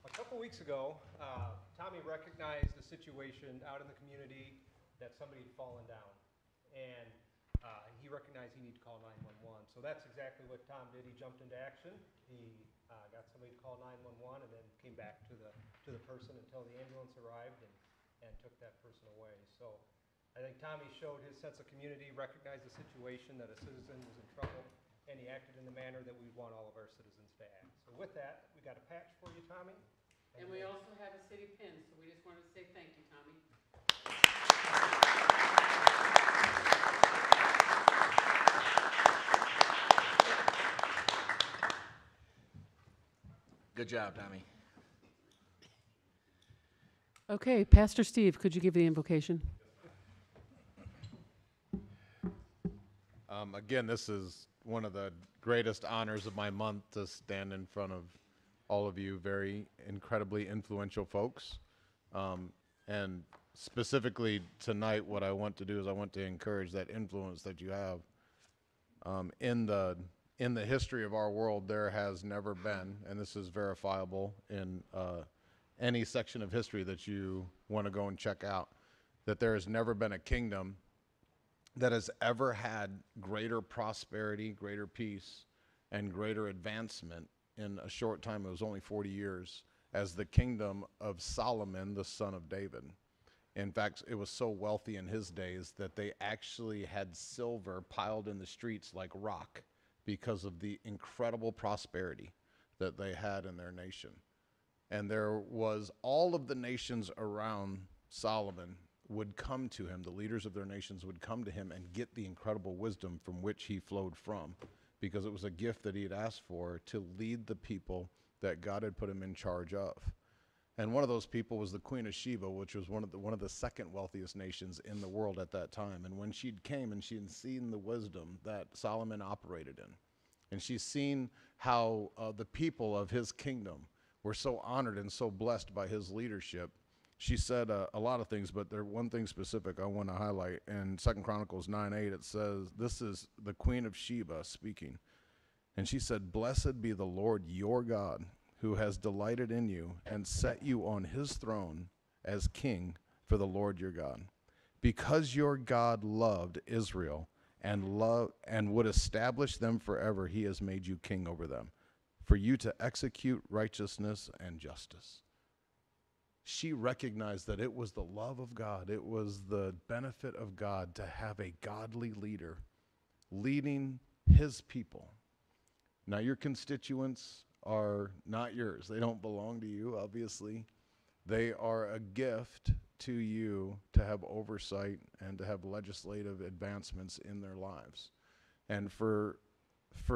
A couple weeks ago, Tommy recognized a situation out in the community that somebody had fallen down. And he recognized he needed to call 911. So that's exactly what Tom did. He jumped into action. He got somebody to call 911 and then came back to the person until the ambulance arrived and took that person away. So I think Tommy showed his sense of community, recognized the situation that a citizen was in trouble, and he acted in the manner that we want all of our citizens to act. So with that, we got a patch for you, Tommy. And we also have a city pin, so we just wanted to say thank you, Tommy. Good job, Tommy. Okay, Pastor Steve, could you give the invocation? Again, this is one of the greatest honors of my month to stand in front of all of you very incredibly influential folks. And specifically tonight, what I want to do is I want to encourage that influence that you have. In the history of our world, there has never been, and this is verifiable in any section of history that you want to go and check out, that there has never been a kingdom that has ever had greater prosperity, greater peace, and greater advancement in a short time. It was only 40 years as the kingdom of Solomon, the son of David. In fact, it was so wealthy in his days that they actually had silver piled in the streets like rock because of the incredible prosperity that they had in their nation. And there was all of the nations around Solomon would come to him, the leaders of their nations would come to him and get the incredible wisdom from which he flowed from, because it was a gift that he had asked for to lead the people that God had put him in charge of. And one of those people was the Queen of Sheba, which was one of the second wealthiest nations in the world at that time. And when she came and she had seen the wisdom that Solomon operated in, and she's seen how the people of his kingdom were so honored and so blessed by his leadership, she said a lot of things, but there's one thing specific I want to highlight. In 2 Chronicles 9:8, it says, this is the Queen of Sheba speaking. And she said, "Blessed be the Lord your God, who has delighted in you and set you on his throne as king for the Lord your God. Because your God loved Israel and would establish them forever, he has made you king over them, for you to execute righteousness and justice." She recognized that it was the love of God, it was the benefit of God to have a godly leader leading his people. Now, your constituents are not yours. They don't belong to you, obviously. They are a gift to you to have oversight and to have legislative advancements in their lives. And for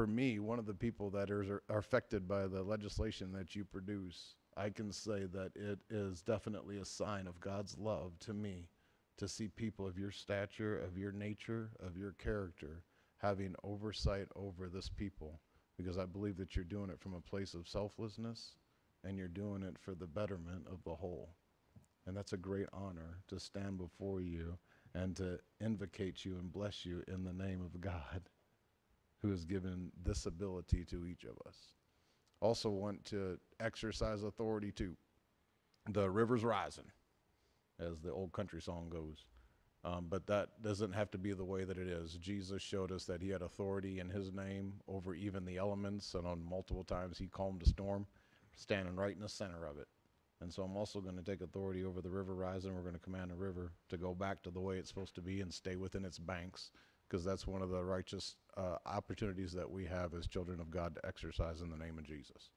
me, one of the people that are affected by the legislation that you produce, I can say that it is definitely a sign of God's love to me to see people of your stature, of your nature, of your character having oversight over this people, because I believe that you're doing it from a place of selflessness and you're doing it for the betterment of the whole. And that's a great honor to stand before you and to invocate you and bless you in the name of God, who has given this ability to each of us. Also want to exercise authority too. The river's rising, as the old country song goes. But that doesn't have to be the way that it is. Jesus showed us that he had authority in his name over even the elements, and on multiple times he calmed a storm, standing right in the center of it. And so I'm also going to take authority over the river rising. We're going to command the river to go back to the way it's supposed to be and stay within its banks, because that's one of the righteous opportunities that we have as children of God to exercise in the name of Jesus.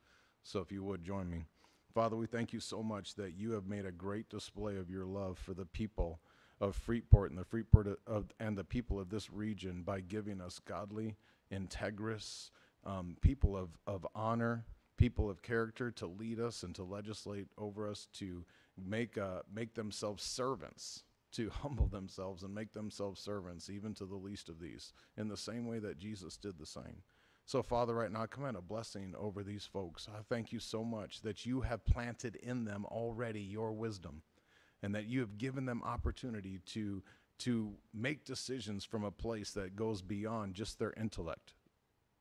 So if you would join me. Father, we thank you so much that you have made a great display of your love for the people of Freeport and the people of this region by giving us godly, integrous people of honor, people of character to lead us and to legislate over us, to make themselves servants, to humble themselves and make themselves servants, even to the least of these, in the same way that Jesus did the same. So, Father, right now, I command a blessing over these folks. I thank you so much that you have planted in them already your wisdom, and that you have given them opportunity to make decisions from a place that goes beyond just their intellect,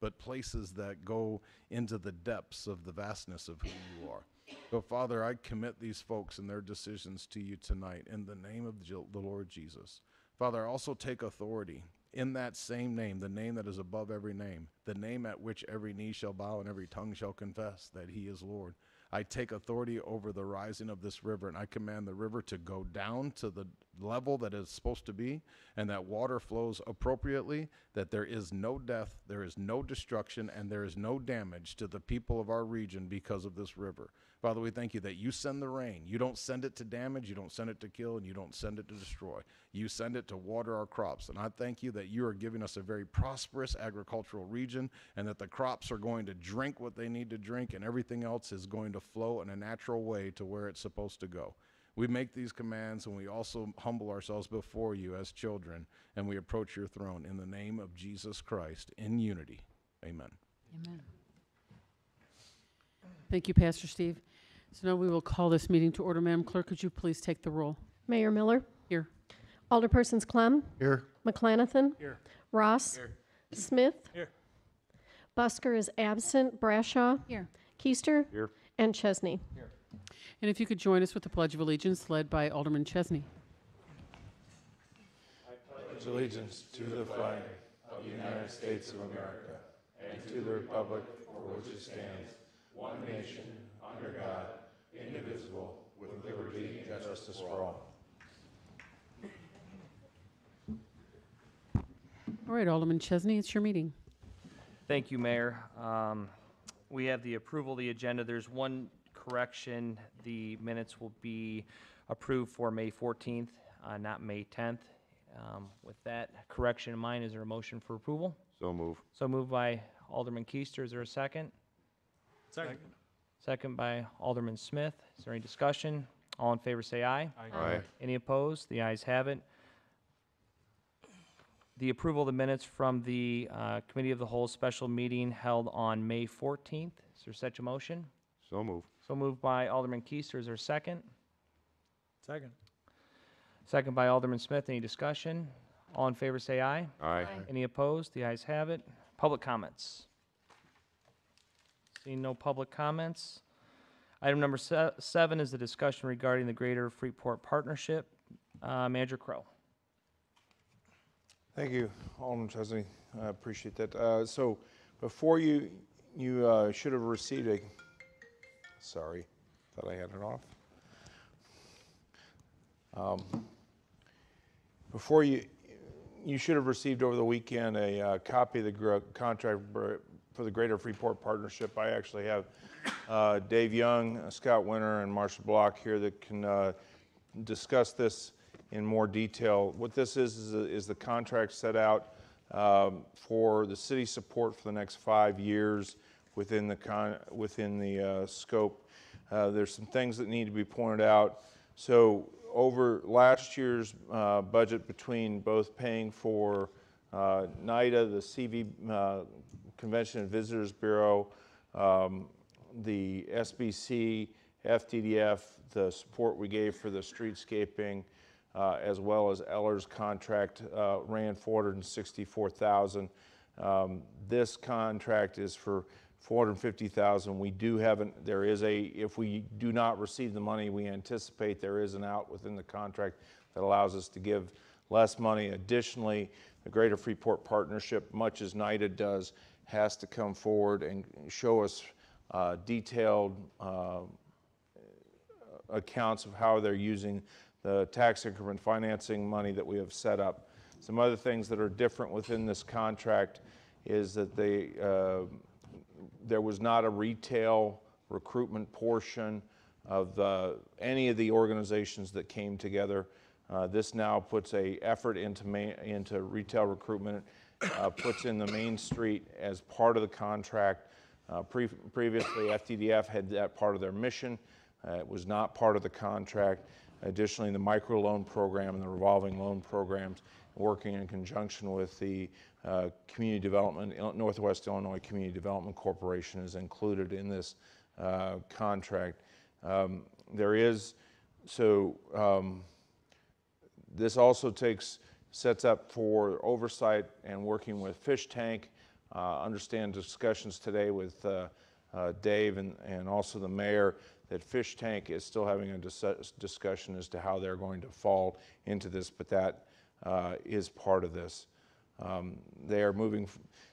but places that go into the depths of the vastness of who you are. So, Father, I commit these folks and their decisions to you tonight in the name of the Lord Jesus. Father, I also take authority in that same name, the name that is above every name, the name at which every knee shall bow and every tongue shall confess that he is Lord. I take authority over the rising of this river, and I command the river to go down to the level that it's supposed to be, and that water flows appropriately, that there is no death, there is no destruction, and there is no damage to the people of our region because of this river. Father, we thank you that you send the rain. You don't send it to damage, you don't send it to kill, and you don't send it to destroy. You send it to water our crops. And I thank you that you are giving us a very prosperous agricultural region, and that the crops are going to drink what they need to drink, and everything else is going to flow in a natural way to where it's supposed to go. We make these commands, and we also humble ourselves before you as children, and we approach your throne in the name of Jesus Christ in unity. Amen. Amen. Thank you, Pastor Steve. So now we will call this meeting to order. Madam Clerk, could you please take the roll? Mayor Miller. Here. Alderpersons Clem. Here. McClanathan. Here. Ross. Here. Smith. Here. Busker is absent. Brashaw. Here. Keister. Here. And Chesney. And if you could join us with the Pledge of Allegiance led by Alderman Chesney. Pledge allegiance to the flag of the United States of America and to the republic for which it stands, one nation, under God, indivisible, with liberty and justice for all. All right, Alderman Chesney, it's your meeting. Thank you, Mayor. We have the approval of the agenda. There's one correction. The minutes will be approved for May 14th, not May 10th. With that correction in mind, is there a motion for approval? So move. So moved by Alderman Keister. Is there a second? Second. Second by Alderman Smith. Is there any discussion? All in favor say aye. Aye. Any opposed? The ayes have it. The approval of the minutes from the Committee of the Whole special meeting held on May 14th. Is there such a motion? So move. So moved by Alderman Keister. Is there a second? Second. Second by Alderman Smith. Any discussion? All in favor say aye. Aye. Any opposed? The ayes have it. Public comments. Seeing no public comments. Item number 7 is the discussion regarding the Greater Freeport Partnership. Manager Crow. Thank you, Alderman Chesney. I appreciate that. So before you should have received a, sorry, thought I had it off. Before you should have received over the weekend a copy of the contract for the Greater Freeport Partnership. I actually have Dave Young, Scott Winter, and Marshall Block here that can discuss this in more detail. What this is the contract set out for the city support for the next 5 years within the scope. There's some things that need to be pointed out. So over last year's budget, between both paying for NIDA, the CV Convention and Visitors Bureau, the SBC, FTDF, the support we gave for the streetscaping, as well as Eller's contract ran $464,000. This contract is for $450,000. We do have if we do not receive the money, we anticipate there is an out within the contract that allows us to give less money. Additionally, the Greater Freeport Partnership, much as NIDA does, has to come forward and show us detailed accounts of how they're using the tax increment financing money that we have set up. Some other things that are different within this contract is that there was not a retail recruitment portion of any of the organizations that came together. This now puts an effort into retail recruitment, puts in the Main Street as part of the contract. Previously, FTDF had that part of their mission. It was not part of the contract. Additionally, the microloan program and the revolving loan programs, working in conjunction with the Community Development, Northwest Illinois Community Development Corporation, is included in this contract. This also sets up for oversight and working with Fish Tank understand discussions today with Dave and also the mayor that Fish Tank is still having a discussion as to how they're going to fall into this, but that is part of this. They are moving,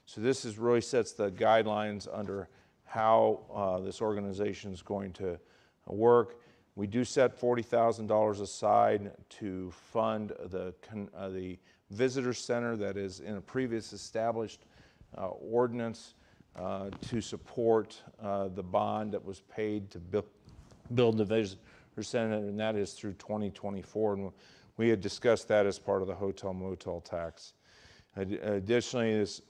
so this is really sets the guidelines under how this organization is going to work. We do set $40,000 aside to fund the visitor center that is in a previous established ordinance to support the bond that was paid to build the visitor center, and that is through 2024. And we had discussed that as part of the hotel motel tax. Additionally, this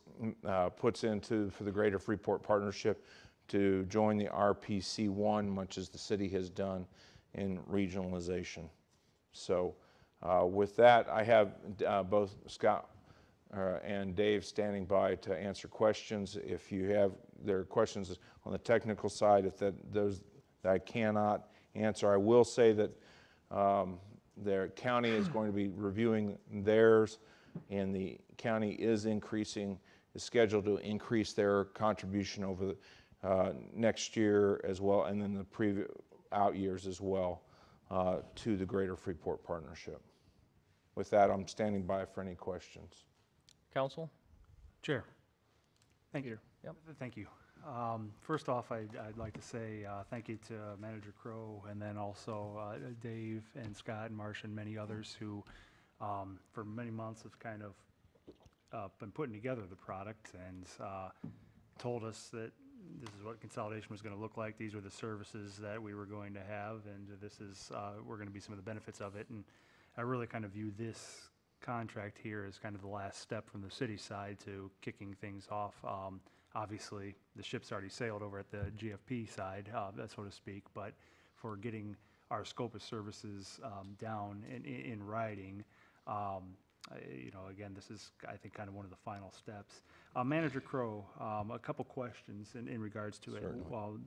puts into for the Greater Freeport Partnership to join the RPC1, much as the city has done in regionalization. So with that, I have both Scott and Dave standing by to answer questions. If you have their questions on the technical side, if those that I cannot answer, I will say that their county is going to be reviewing theirs, and the county is scheduled to increase their contribution over the next year as well, and then the out years as well to the Greater Freeport Partnership. With that, I'm standing by for any questions. Council? Chair. Thank you. Peter, yep. Thank you. First off, I'd like to say thank you to Manager Crow, and then also Dave and Scott and Marcia and many others who for many months have kind of been putting together the product and told us that this is what consolidation was going to look like. These were the services that we were going to have, and this is were going to be some of the benefits of it. And I really kind of view this contract here as kind of the last step from the city side to kicking things off. Obviously, the ship's already sailed over at the GFP side, so to speak, but for getting our scope of services down in writing, again, this is, I think, kind of one of the final steps. Manager Crow, a couple questions in regards to it. Well,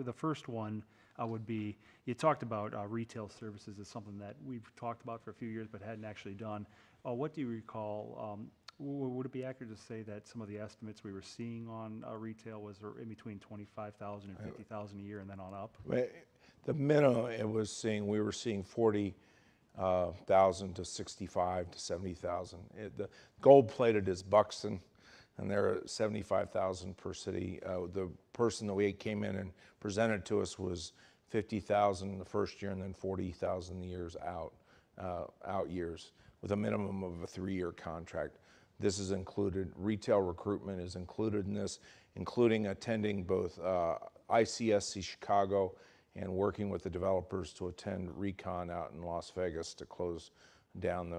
the first one would be, you talked about retail services as something that we've talked about for a few years but hadn't actually done. What do you recall? Would it be accurate to say that some of the estimates we were seeing on retail was in between 25,000 and 50,000 a year and then on up? The minimum we were seeing 40,000 to 65 to 70,000. The gold plated is Buxton, and they're at 75,000 per city. The person that we came in and presented to us was 50,000 the first year, and then 40,000 the years out years, with a minimum of a 3-year contract. This is included. Retail recruitment is included in this, including attending both ICSC Chicago and working with the developers to attend Recon out in Las Vegas to close down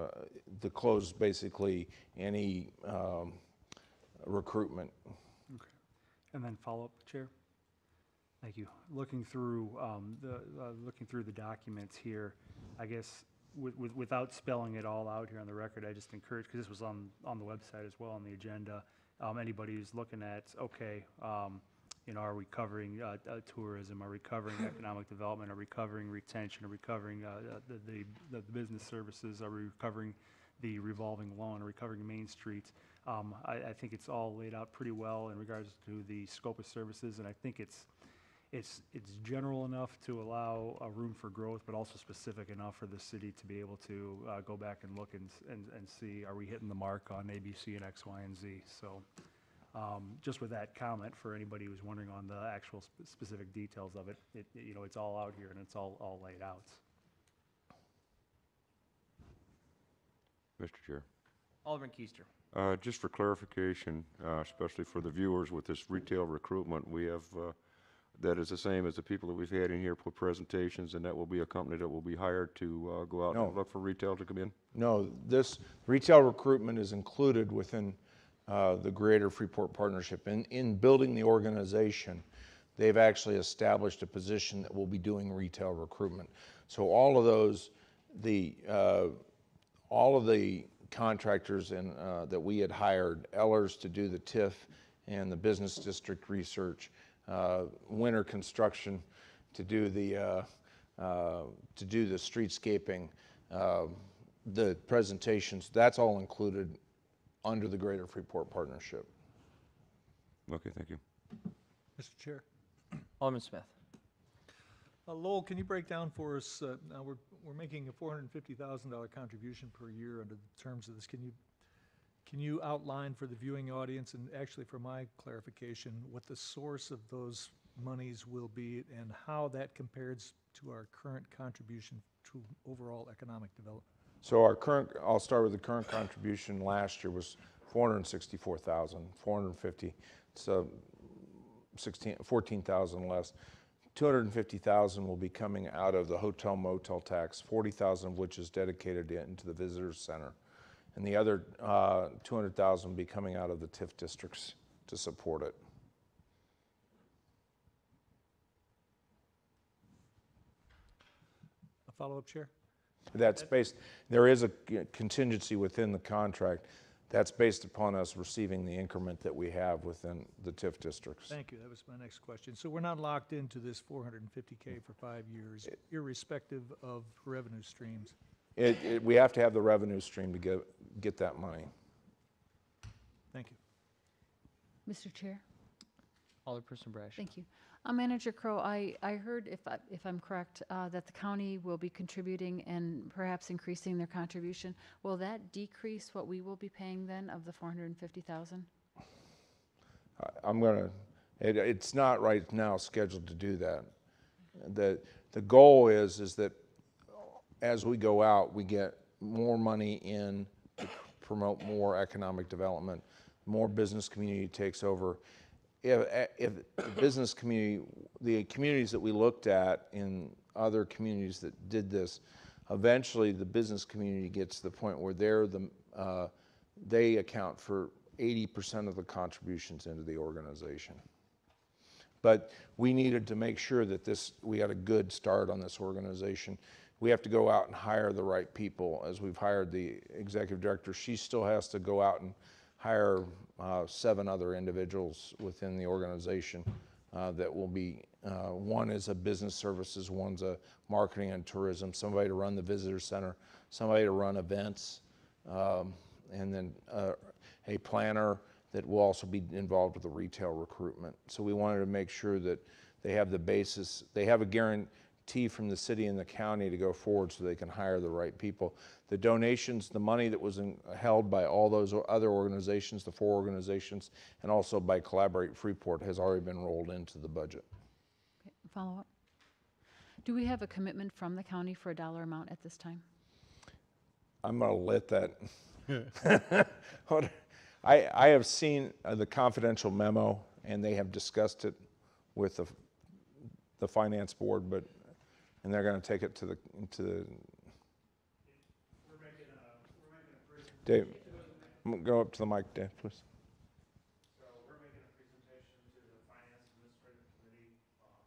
close basically any recruitment. Okay. And then follow up, Chair. Thank you. Looking through the documents here, I guess without spelling it all out here on the record, I just encourage, because this was on the website as well on the agenda, anybody who's looking at, okay, are we covering tourism? Are we covering economic development? Are we covering retention? Are we covering the business services? Are we covering the revolving loan? Are we covering Main Street? I think it's all laid out pretty well in regards to the scope of services, and I think it's general enough to allow a room for growth, but also specific enough for the city to be able to go back and look and see, are we hitting the mark on A, B, C, and X, Y, and Z? So just with that comment, for anybody who's wondering on the actual specific details of it, it's all out here and it's all laid out. Mr. Chair. Alderman Keister. Just for clarification, especially for the viewers with this retail recruitment, we have that is the same as the people that we've had in here for presentations, and that will be a company that will be hired to go out and look for retail to come in? No, this retail recruitment is included within the Greater Freeport Partnership. In building the organization, they've actually established a position that will be doing retail recruitment. So all of those, all of the contractors that we had hired, Ellers to do the TIF and the business district research, Winter Construction to do the streetscaping, the presentations, that's all included under the Greater Freeport Partnership. Okay, thank you. Mr. Chair. Alderman Smith. Lowell, can you break down for us, now we're making a $450,000 contribution per year under the terms of this. Can you outline for the viewing audience, and actually for my clarification, what the source of those monies will be and how that compares to our current contribution to overall economic development? So I'll start with the current contribution last year was 464,000, 450, so 14,000 less. 250,000 will be coming out of the hotel motel tax, 40,000 of which is dedicated into the visitors center. And the other 200,000 will be coming out of the TIF districts to support it. A follow-up, Chair? That's based, there is a contingency within the contract. That's based upon us receiving the increment that we have within the TIF districts. Thank you. That was my next question. So we're not locked into this $450K for 5 years, irrespective of revenue streams? We have to have the revenue stream to get that money. Thank you. Mr. Chair, Alderperson Brash. thank you. Manager Crow, I heard, if I'm correct, that the county will be contributing and perhaps increasing their contribution. Will that decrease what we will be paying then of the $450,000? It's not right now scheduled to do that. The goal is that as we go out, we get more money in to promote more economic development, more business community takes over. If the business community, the communities that we looked at in other communities that did this, eventually the business community gets to the point where they account for 80% of the contributions into the organization. But we needed to make sure that we got a good start on this organization. We have to go out and hire the right people. As we've hired the executive director, she still has to go out and hire 7 other individuals within the organization that will be, one is a business services, one's a marketing and tourism, somebody to run the visitor center, somebody to run events, and then a planner that will also be involved with the retail recruitment. So we wanted to make sure that they have the basis, they have a guarantee from the city and the county to go forward so they can hire the right people. The donations, the money that was held by all those other organizations, the 4 organizations, and also by Collaborate Freeport has already been rolled into the budget. Okay, follow up. Do we have a commitment from the county for a dollar amount at this time? I'm gonna let that. I have seen the confidential memo and they have discussed it with the finance board, and they're gonna take it to the Dave, go up to the mic, Dave, please. So we're making a presentation to the Finance Administrative Committee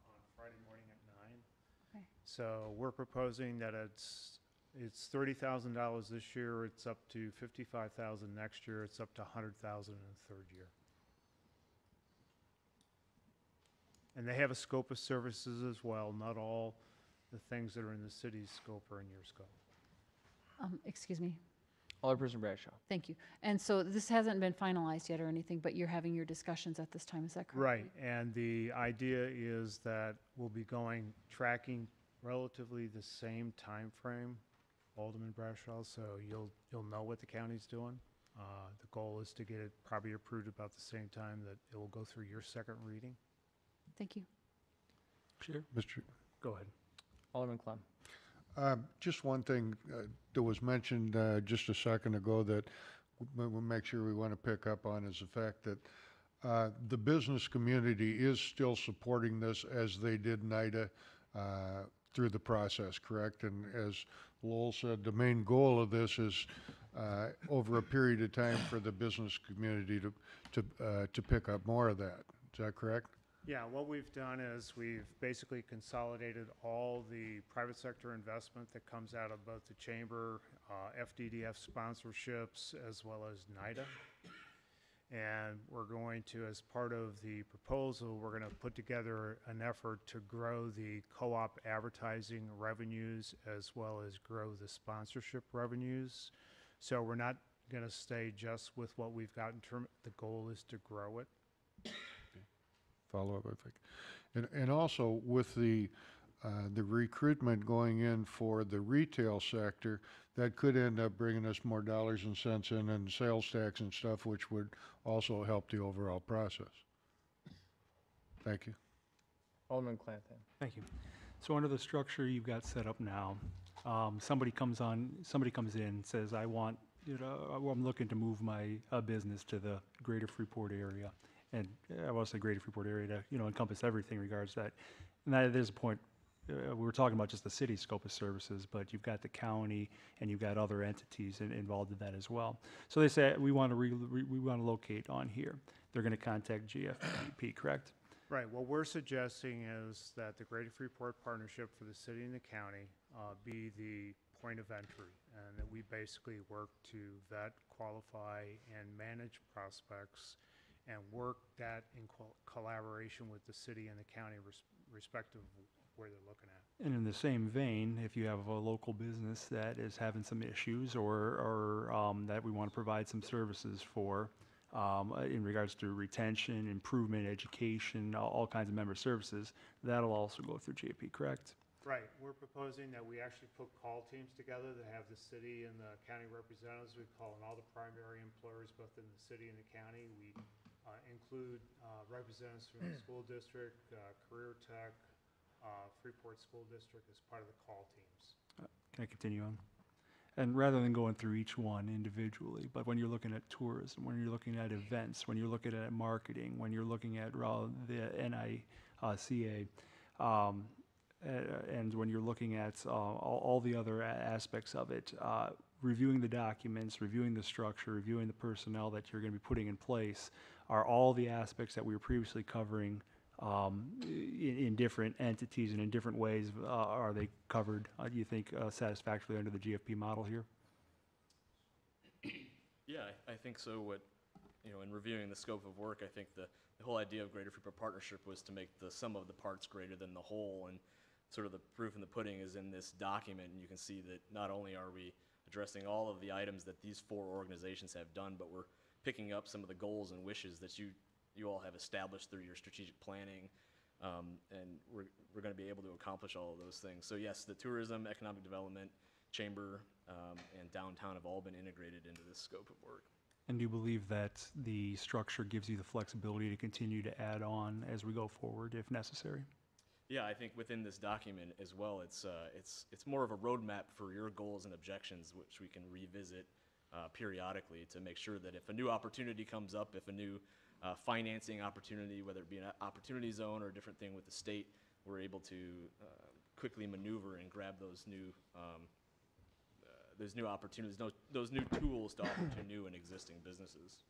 on Friday morning at 9. Okay. So we're proposing that it's $30,000 this year. It's up to $55,000 next year. It's up to $100,000 in the 3rd year. And they have a scope of services as well. Not all the things that are in the city's scope are in your scope. Excuse me. Alderperson Bradshaw. Thank you. And so this hasn't been finalized yet or anything, but you're having your discussions at this time, is that correct? Right, and the idea is that we'll be tracking relatively the same time frame, Alderman Bradshaw, so you'll know what the county's doing. The goal is to get it probably approved about the same time that it will go through your 2nd reading. Thank you. Chair? Go ahead. Alderman Clem. Just one thing that was mentioned just a second ago that we'll make sure we want to pick up on is the fact that the business community is still supporting this as they did NIDA through the process, correct? And as Lowell said, the main goal of this is over a period of time for the business community to pick up more of that. Is that correct? Yeah, what we've done is we've basically consolidated all the private sector investment that comes out of both the chamber, FDDF sponsorships, as well as NIDA. And we're going to, as part of the proposal, we're going to put together an effort to grow the co-op advertising revenues as well as grow the sponsorship revenues. So we're not going to stay just with what we've got in terms, the goal is to grow it. follow up, I think. And also with the recruitment going in for the retail sector, that could end up bringing us more dollars and cents in and sales tax and stuff, which would also help the overall process. Thank you. Alderman Clanton. Thank you. So under the structure you've got set up now, somebody comes in and says, I want, I'm looking to move my business to the greater Freeport area. And I want to say greater Freeport area to, encompass everything in regards to that. And there's a point, we were talking about just the city scope of services, but you've got the county and you've got other entities involved in that as well. So they say, we want to locate on here. They're going to contact GFP, correct? Right, what we're suggesting is that the Greater Freeport Partnership for the city and the county be the point of entry, and that we basically work to vet, qualify, and manage prospects, and work that in collaboration with the city and the county respective of where they're looking at. And in the same vein, if you have a local business that is having some issues or that we want to provide some services for, in regards to retention, improvement, education, all kinds of member services, that'll also go through GFP, correct? Right, we're proposing that we actually put call teams together that have the city and the county representatives. We call in all the primary employers, both in the city and the county. We include representatives from the school district, Career Tech, Freeport School District as part of the call teams. Can I continue on? And rather than going through each one individually, but when you're looking at tourism, when you're looking at events, when you're looking at marketing, when you're looking at the NICA, and when you're looking at all the other aspects of it, reviewing the documents, reviewing the structure, reviewing the personnel that you're going to be putting in place, are all the aspects that we were previously covering in different entities and in different ways, are they covered, do you think, satisfactorily under the GFP model here? Yeah, I think so. In reviewing the scope of work, I think the whole idea of Greater Freeport Partnership was to make the sum of the parts greater than the whole, and sort of the proof in the pudding is in this document, and you can see that not only are we addressing all of the items that these 4 organizations have done, but we're picking up some of the goals and wishes that you all have established through your strategic planning, and we're going to be able to accomplish all of those things. So yes, the tourism, economic development, chamber, and downtown have all been integrated into this scope of work. And do you believe that the structure gives you the flexibility to continue to add on as we go forward if necessary? Yeah, I think within this document as well, it's more of a roadmap for your goals and objections, which we can revisit periodically to make sure that if a new opportunity comes up, if a new financing opportunity, whether it be an opportunity zone or a different thing with the state, we're able to quickly maneuver and grab those new opportunities, those new tools to offer to new and existing businesses.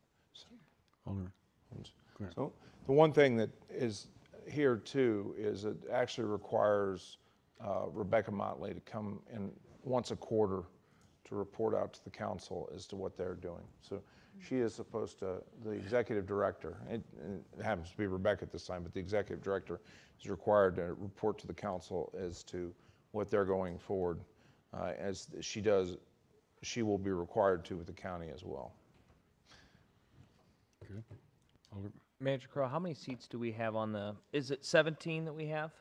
So the one thing that is here too is it actually requires Rebecca Motley to come in once a quarter to report out to the council as to what they're doing. So she is supposed to, the executive director, it happens to be Rebecca at this time, but the executive director is required to report to the council as to what they're going forward. As she does, she will be required to with the county as well. Okay. Manager Crowe, how many seats do we have on is it 17 that we have?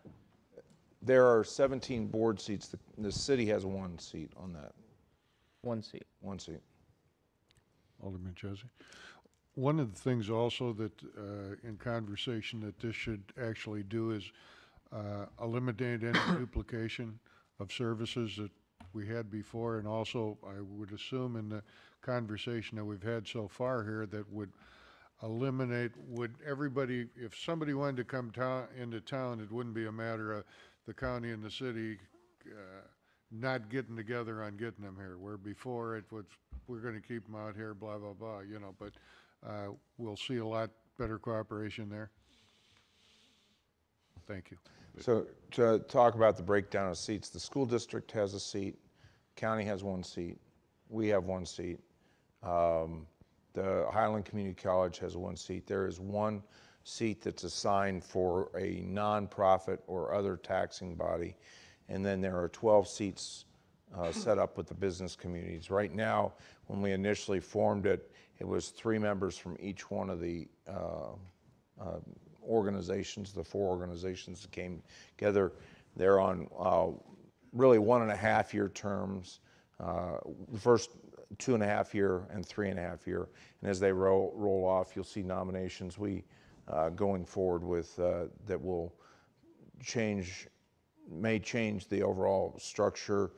There are 17 board seats. The city has 1 seat on that. 1 seat. 1 seat. Alderman Chesney. One of the things also that in conversation that this should actually do is eliminate any duplication of services that we had before, and also I would assume in the conversation that we've had so far here that would eliminate, would everybody, if somebody wanted to come into town, it wouldn't be a matter of the county and the city not getting together on getting them here, where before it was, we're going to keep them out here, blah, blah, blah, but we'll see a lot better cooperation there. Thank you. So to talk about the breakdown of seats, the school district has a seat, county has 1 seat, we have 1 seat. The Highland Community College has 1 seat. There is 1 seat that's assigned for a nonprofit or other taxing body. And then there are 12 seats set up with the business communities. Right now, when we initially formed it, it was 3 members from each one of the organizations, the 4 organizations that came together. They're on really 1.5-year terms, the first 2.5-year and 3.5-year. And as they roll off, you'll see nominations we going forward with that will may change the overall structure,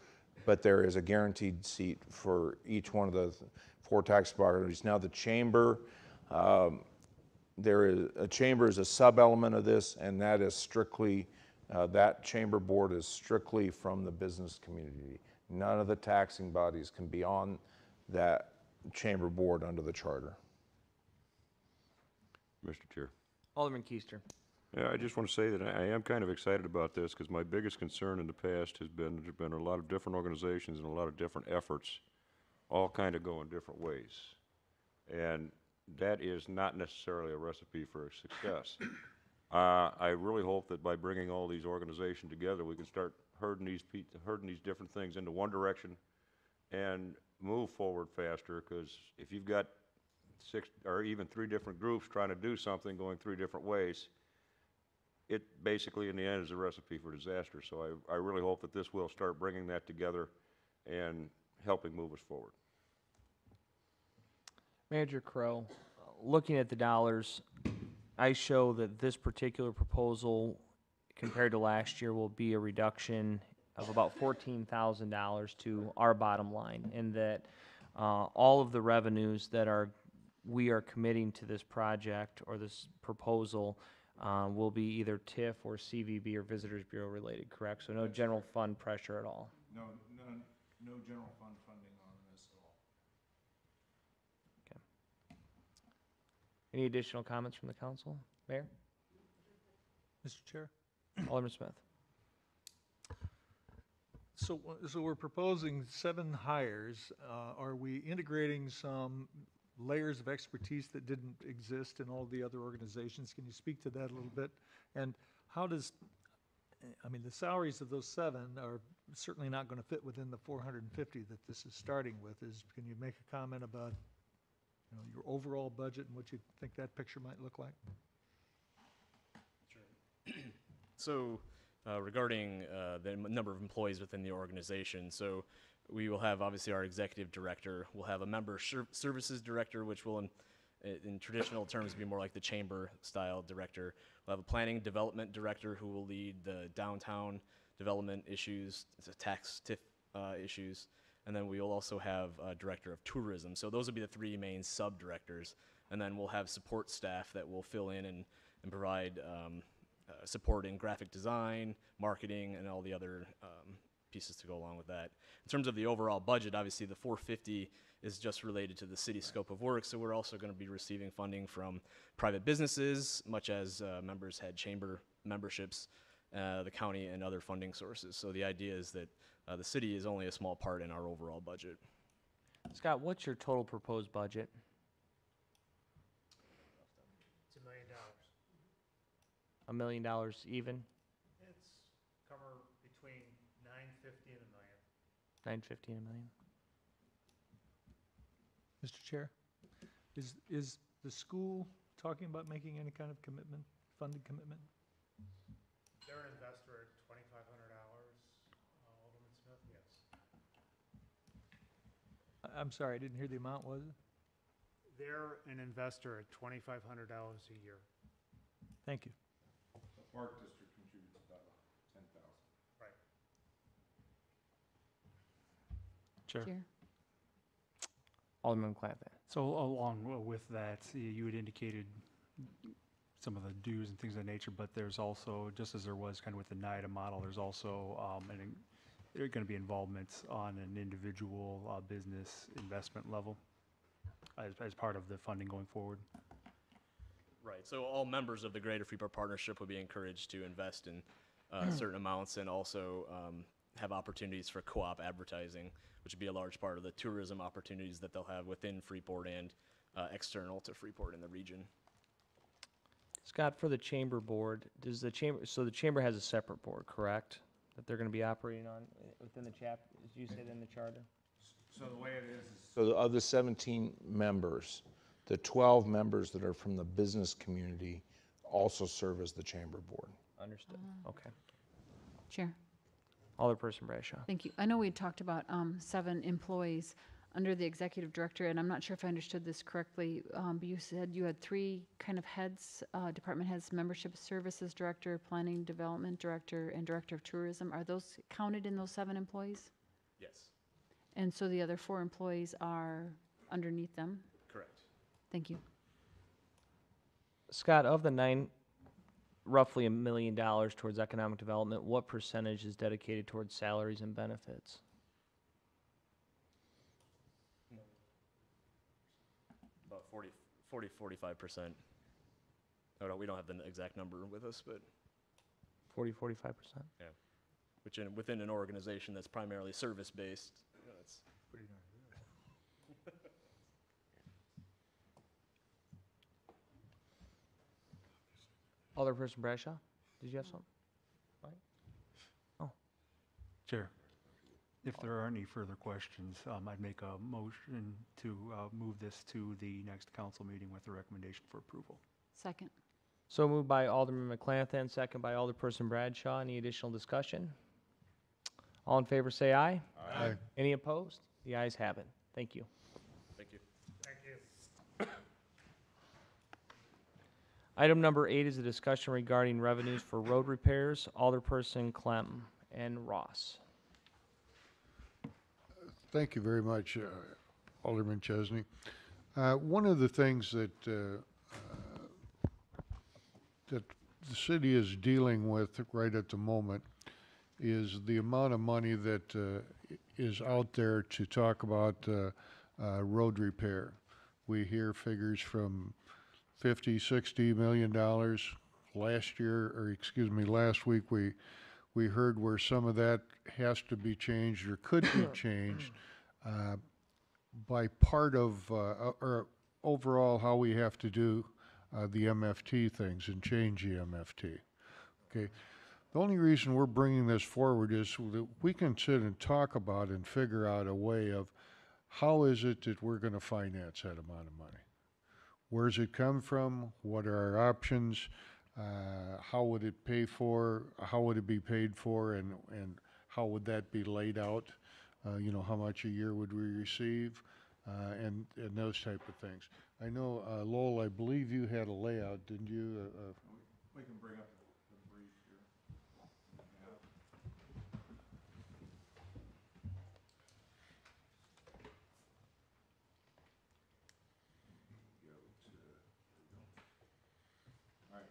but there is a guaranteed seat for each one of the 4 tax properties. Now the chamber, chamber is a sub-element of this, and that is strictly, that chamber board is strictly from the business community. None of the taxing bodies can be on that chamber board under the charter. Mr. Chair. Alderman Keister. Yeah, I just want to say that I am kind of excited about this because my biggest concern in the past has been there's been a lot of different organizations and a lot of different efforts, all kind of going different ways. And that is not necessarily a recipe for success. I really hope that by bringing all these organizations together, we can start herding these different things into one direction and move forward faster, because if you've got 6 or even 3 different groups trying to do something going 3 different ways, it basically in the end is a recipe for disaster. So I really hope that this will start bringing that together and helping move us forward. Manager Crow, looking at the dollars, I show that this particular proposal compared to last year will be a reduction of about $14,000 to our bottom line, and that all of the revenues that we are committing to this project or this proposal will be either TIF or CVB or Visitors Bureau related, correct? So no general fund pressure at all? No general fund funding on this at all. Okay. Any additional comments from the council? Mayor? Mr. Chair? Alderman Smith. So we're proposing 7 hires. Are we integrating some layers of expertise that didn't exist in all the other organizations? Can you speak to that a little bit? And how does, I mean, the salaries of those 7 are certainly not going to fit within the 450 that this is starting with. Can you make a comment about, your overall budget and what you think that picture might look like? Sure. So regarding the number of employees within the organization, so we will have obviously our executive director. We'll have a member services director, which will in traditional terms be more like the chamber style director. We'll have a planning development director who will lead the downtown development issues, the tax TIF issues. And then we'll also have a director of tourism. So those will be the 3 main sub-directors. And then we'll have support staff that will fill in and provide support in graphic design, marketing, and all the other pieces to go along with that. In terms of the overall budget, obviously the 450 is just related to the city scope of work, so we're also going to be receiving funding from private businesses, much as members had chamber memberships, the county, and other funding sources. So the idea is that the city is only a small part in our overall budget. Scott, what's your total proposed budget? It's $1 million. $1 million even? It's cover between 950 and $1 million. 950 and $1 million. Mr. Chair, is the school talking about making any kind of commitment, funding commitment? They're an investor at $2,500, Alderman Smith, yes. I'm sorry, I didn't hear the amount, was it? They're an investor at $2,500 a year. Thank you. The Park District contributes about 10,000. Right. Chair. Chair. Alderman Clapton. So along with that, you had indicated some of the dues and things of that nature, but there's also, just as there was kind of with the NIDA model, there's also there are going to be involvements on an individual business investment level as part of the funding going forward. Right, so all members of the Greater Freeport Partnership would be encouraged to invest in certain amounts, and also have opportunities for co-op advertising, which would be a large part of the tourism opportunities that they'll have within Freeport and external to Freeport in the region. Scott, for the chamber board, does the chamber, so the chamber has a separate board, correct? That they're going to be operating on within the chapter, as you said in the charter? So the way it is so of the 17 members, the 12 members that are from the business community also serve as the chamber board. Understood. Okay. Chair, Alderperson Bradshaw. thank you. I know we had talked about 7 employees under the executive director, and I'm not sure if I understood this correctly, but you said you had 3 kind of heads, department heads, membership services director, planning development director, and director of tourism. Are those counted in those 7 employees? Yes, And so the other 4 employees are underneath them? correct. Thank you. Scott, of the 9, roughly $1 million towards economic development, what percentage is dedicated towards salaries and benefits? About 45%. Oh, no, we don't have the exact number with us, but 45%? yeah. Which within an organization that's primarily service-based, it's Pretty darn good. Alderperson Bradshaw, did you have something? Chair, if there are any further questions, I'd make a motion to move this to the next council meeting with a recommendation for approval. Second. So moved by Alderman McClanahan, second by Alderperson Bradshaw. Any additional discussion? All in favor say aye. Aye. Any opposed? The ayes have it. Thank you. thank you. Item number 8 is a discussion regarding revenues for road repairs. Alderperson Clem and Ross. Thank you very much, Alderman Chesney. One of the things that that the city is dealing with right at the moment is the amount of money that is out there to talk about road repair. We hear figures from $50–60 million. Last week we heard where some of that has to be changed or could be changed by part of or overall how we have to do the MFT things and change the MFT. Okay. The only reason we're bringing this forward is so that we can sit and talk about and figure out a way of how is it that we're going to finance that amount of money. Where's it come from? What are our options? How would it pay for? How would it be paid for? And how would that be laid out? How much a year would we receive? And those type of things. I know, Lowell, I believe you had a layout, didn't you? We can bring up the brief here. All right,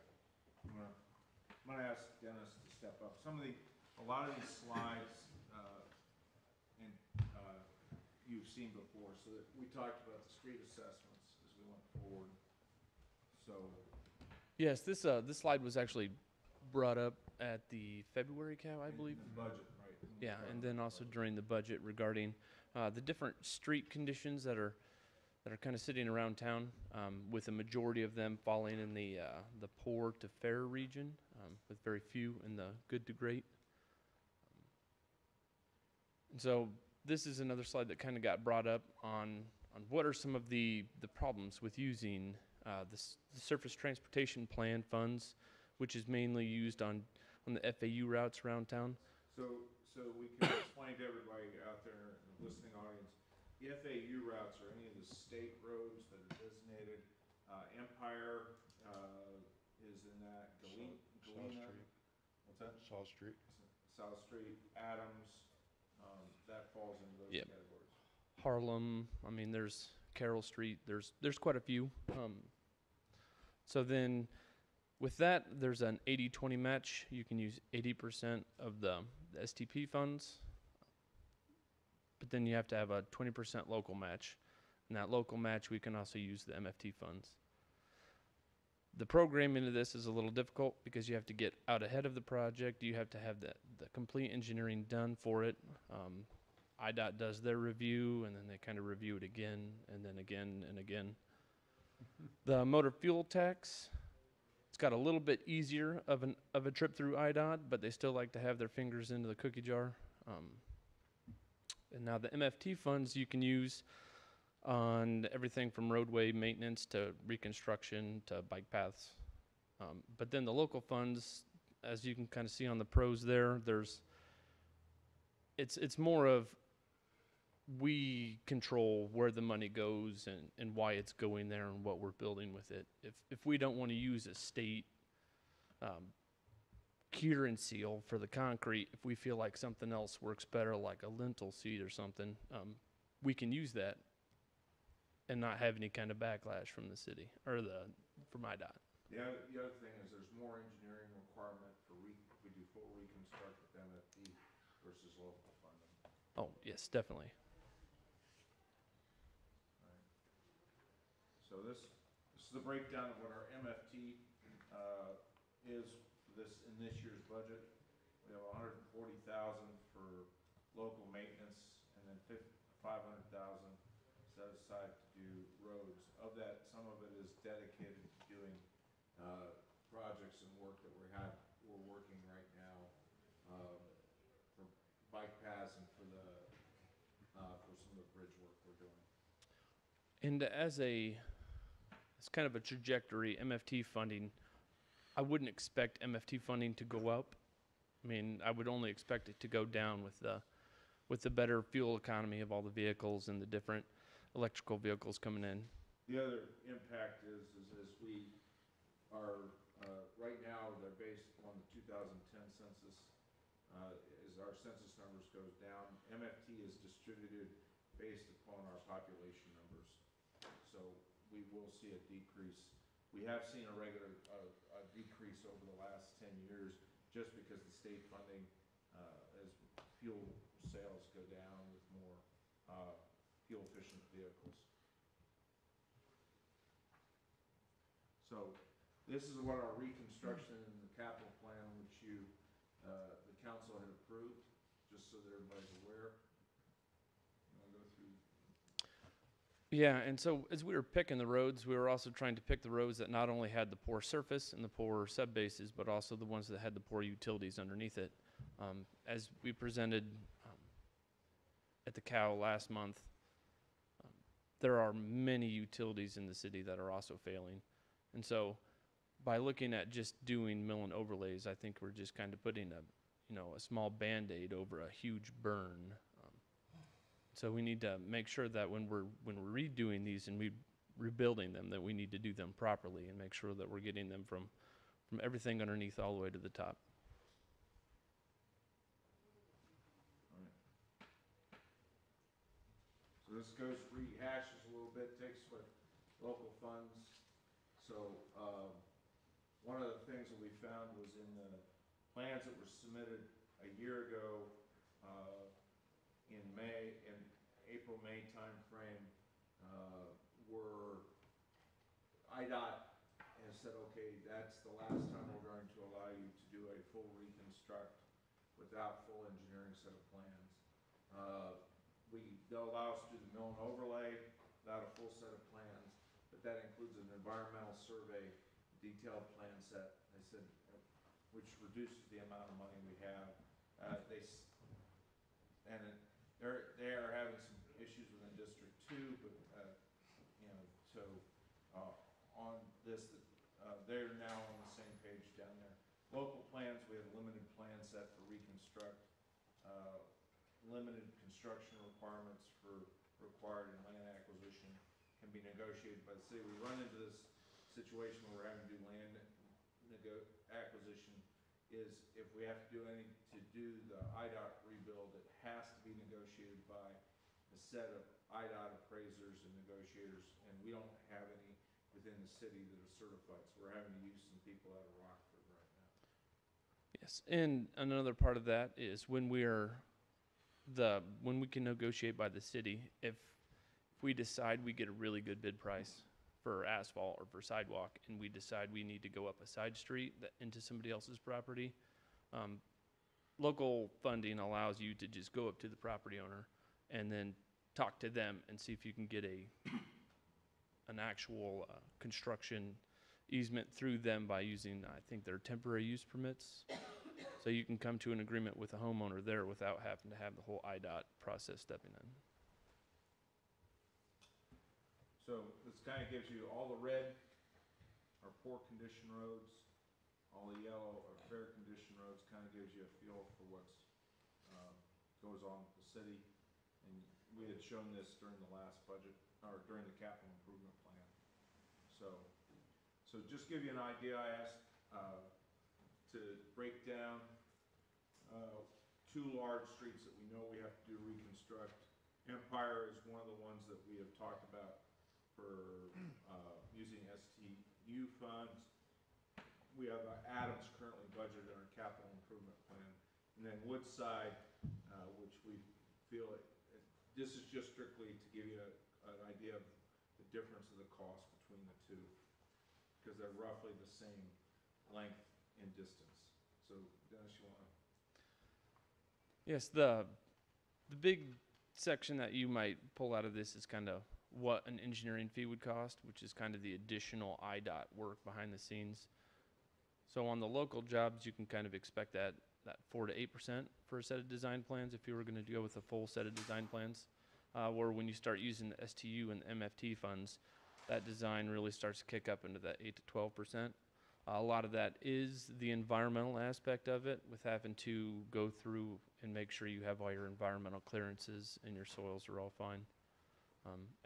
I'm gonna ask Dennis to step up. A lot of these slides, you've seen before, so that we talked about the street assessments as we went forward. So, Yes, this slide was actually brought up at the February COW, I believe. the budget, right? Yeah, and then also during the budget regarding the different street conditions that are kind of sitting around town, with a majority of them falling in the poor to fair region, with very few in the good to great. And so this is another slide that kind of got brought up on what are some of the problems with using the surface transportation plan funds, which is mainly used on the FAU routes around town. So we can explain to everybody out there in the listening audience, the FAU routes are any of the state roads that are designated. Empire is in that. Galena. What's that? South Street. South Street, Adams, that falls into those Yep. categories. Harlem, I mean, there's Carroll Street, there's quite a few. So then with that, there's an 80-20 match. You can use 80% of the STP funds, but then you have to have a 20% local match. And that local match, we can also use the MFT funds. The programming of this is a little difficult because you have to get out ahead of the project. You have to have the complete engineering done for it. IDOT does their review, and then they kind of review it again, and then again, and again. The motor fuel tax, it's got a little bit easier of a trip through IDOT, but they still like to have their fingers into the cookie jar. And now the MFT funds you can use on everything from roadway maintenance to reconstruction to bike paths. But then the local funds, as you can kind of see on the pros there, it's more of we control where the money goes and why it's going there and what we're building with it. If we don't want to use a state cure and seal for the concrete, if we feel like something else works better, like a lentil seed or something, we can use that and not have any kind of backlash from the city or from IDOT. The other thing is there's more engineering requirement if we do full reconstruct with MFT versus local funding. Oh, yes, definitely. So this is the breakdown of what our MFT is in this year's budget. We have $140,000 for local maintenance, and then $500,000 set aside to do roads. Of that, some of it is dedicated to doing projects and work that we're working right now for bike paths and for some of the bridge work we're doing. And as kind of a trajectory, MFT funding, I wouldn't expect MFT funding to go up. I mean, I would only expect it to go down with the better fuel economy of all the vehicles and the different electrical vehicles coming in. The other impact is we are right now they're based on the 2010 census. As our census numbers goes down, MFT is distributed based upon our population numbers. So we will see a decrease. We have seen a decrease over the last 10 years just because the state funding, as fuel sales go down with more fuel efficient vehicles. So this is what our reconstruction and the capital plan, which the council had approved, just so that everybody's aware. I'll go through. Yeah, and so as we were picking the roads, we were also trying to pick the roads that not only had the poor surface and the poor sub-bases, but also the ones that had the poor utilities underneath it. As we presented at the COW last month, there are many utilities in the city that are also failing. And so by looking at just doing mill and overlays, I think we're just kind of putting a small Band-Aid over a huge burn. So we need to make sure that when we're redoing these and rebuilding them, that we need to do them properly and make sure that we're getting them from everything underneath all the way to the top. So this rehashes a little bit, takes what local funds. So one of the things that we found was in the plans that were submitted a year ago in April-May timeframe, were IDOT has said, okay, that's the last time we're going to allow you to do a full reconstruct without full engineering set of plans. They'll allow us to do the mill and overlay without a full set of plans, but that includes an environmental survey, detailed plan set. They said, which reduces the amount of money we have. They are having some issues within District 2, but on this, they're now on the same page down there. Local plans, we have limited plan set for reconstruct, limited construction requirements required in land acquisition can be negotiated by the city. We run into this situation where we're having to do land acquisition is if we have to do the IDOT rebuild, it has to be negotiated by a set of IDOT appraisers and negotiators, and we don't have any within the city that are certified, so we're having to use some people out of Rockford right now. Yes, and another part of that is when we can negotiate by the city, if we decide we get a really good bid price for asphalt or for sidewalk, and we decide we need to go up a side street into somebody else's property, local funding allows you to just go up to the property owner and then talk to them and see if you can get an actual construction easement through them by using, I think, their temporary use permits. So you can come to an agreement with a homeowner there without having to have the whole IDOT process stepping in. So this kind of gives you all the red are poor condition roads, all the yellow are fair condition roads, kind of gives you a feel for what's, goes on with the city. And we had shown this during the last budget, or during the capital improvement plan. So just give you an idea, I asked to break down two large streets that we know we have to do reconstruct. Empire is one of the ones that we have talked about for using STU funds. We have Adams currently budgeted in our capital improvement plan. And then Woodside, which we feel, this is just strictly to give you an idea of the difference of the cost between the two, because they're roughly the same length and distance. So Dennis, you want to? Yes, the big section that you might pull out of this is kind of what an engineering fee would cost, which is kind of the additional IDOT work behind the scenes. So on the local jobs, you can kind of expect that 4 to 8% for a set of design plans if you were going to go with a full set of design plans. Where when you start using the STU and the MFT funds, that design really starts to kick up into that 8 to 12%. A lot of that is the environmental aspect of it, with having to go through and make sure you have all your environmental clearances and your soils are all fine.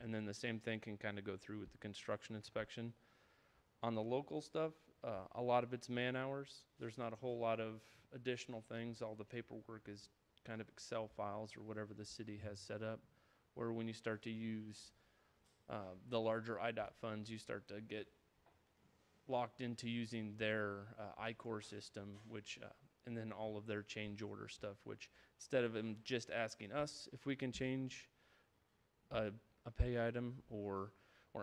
And then the same thing can kind of go through with the construction inspection. On the local stuff, a lot of it's man hours. There's not a whole lot of additional things. All the paperwork is kind of Excel files or whatever the city has set up, where when you start to use the larger IDOT funds, you start to get locked into using their I-Core system, which and then all of their change order stuff, which instead of them just asking us if we can change a pay item or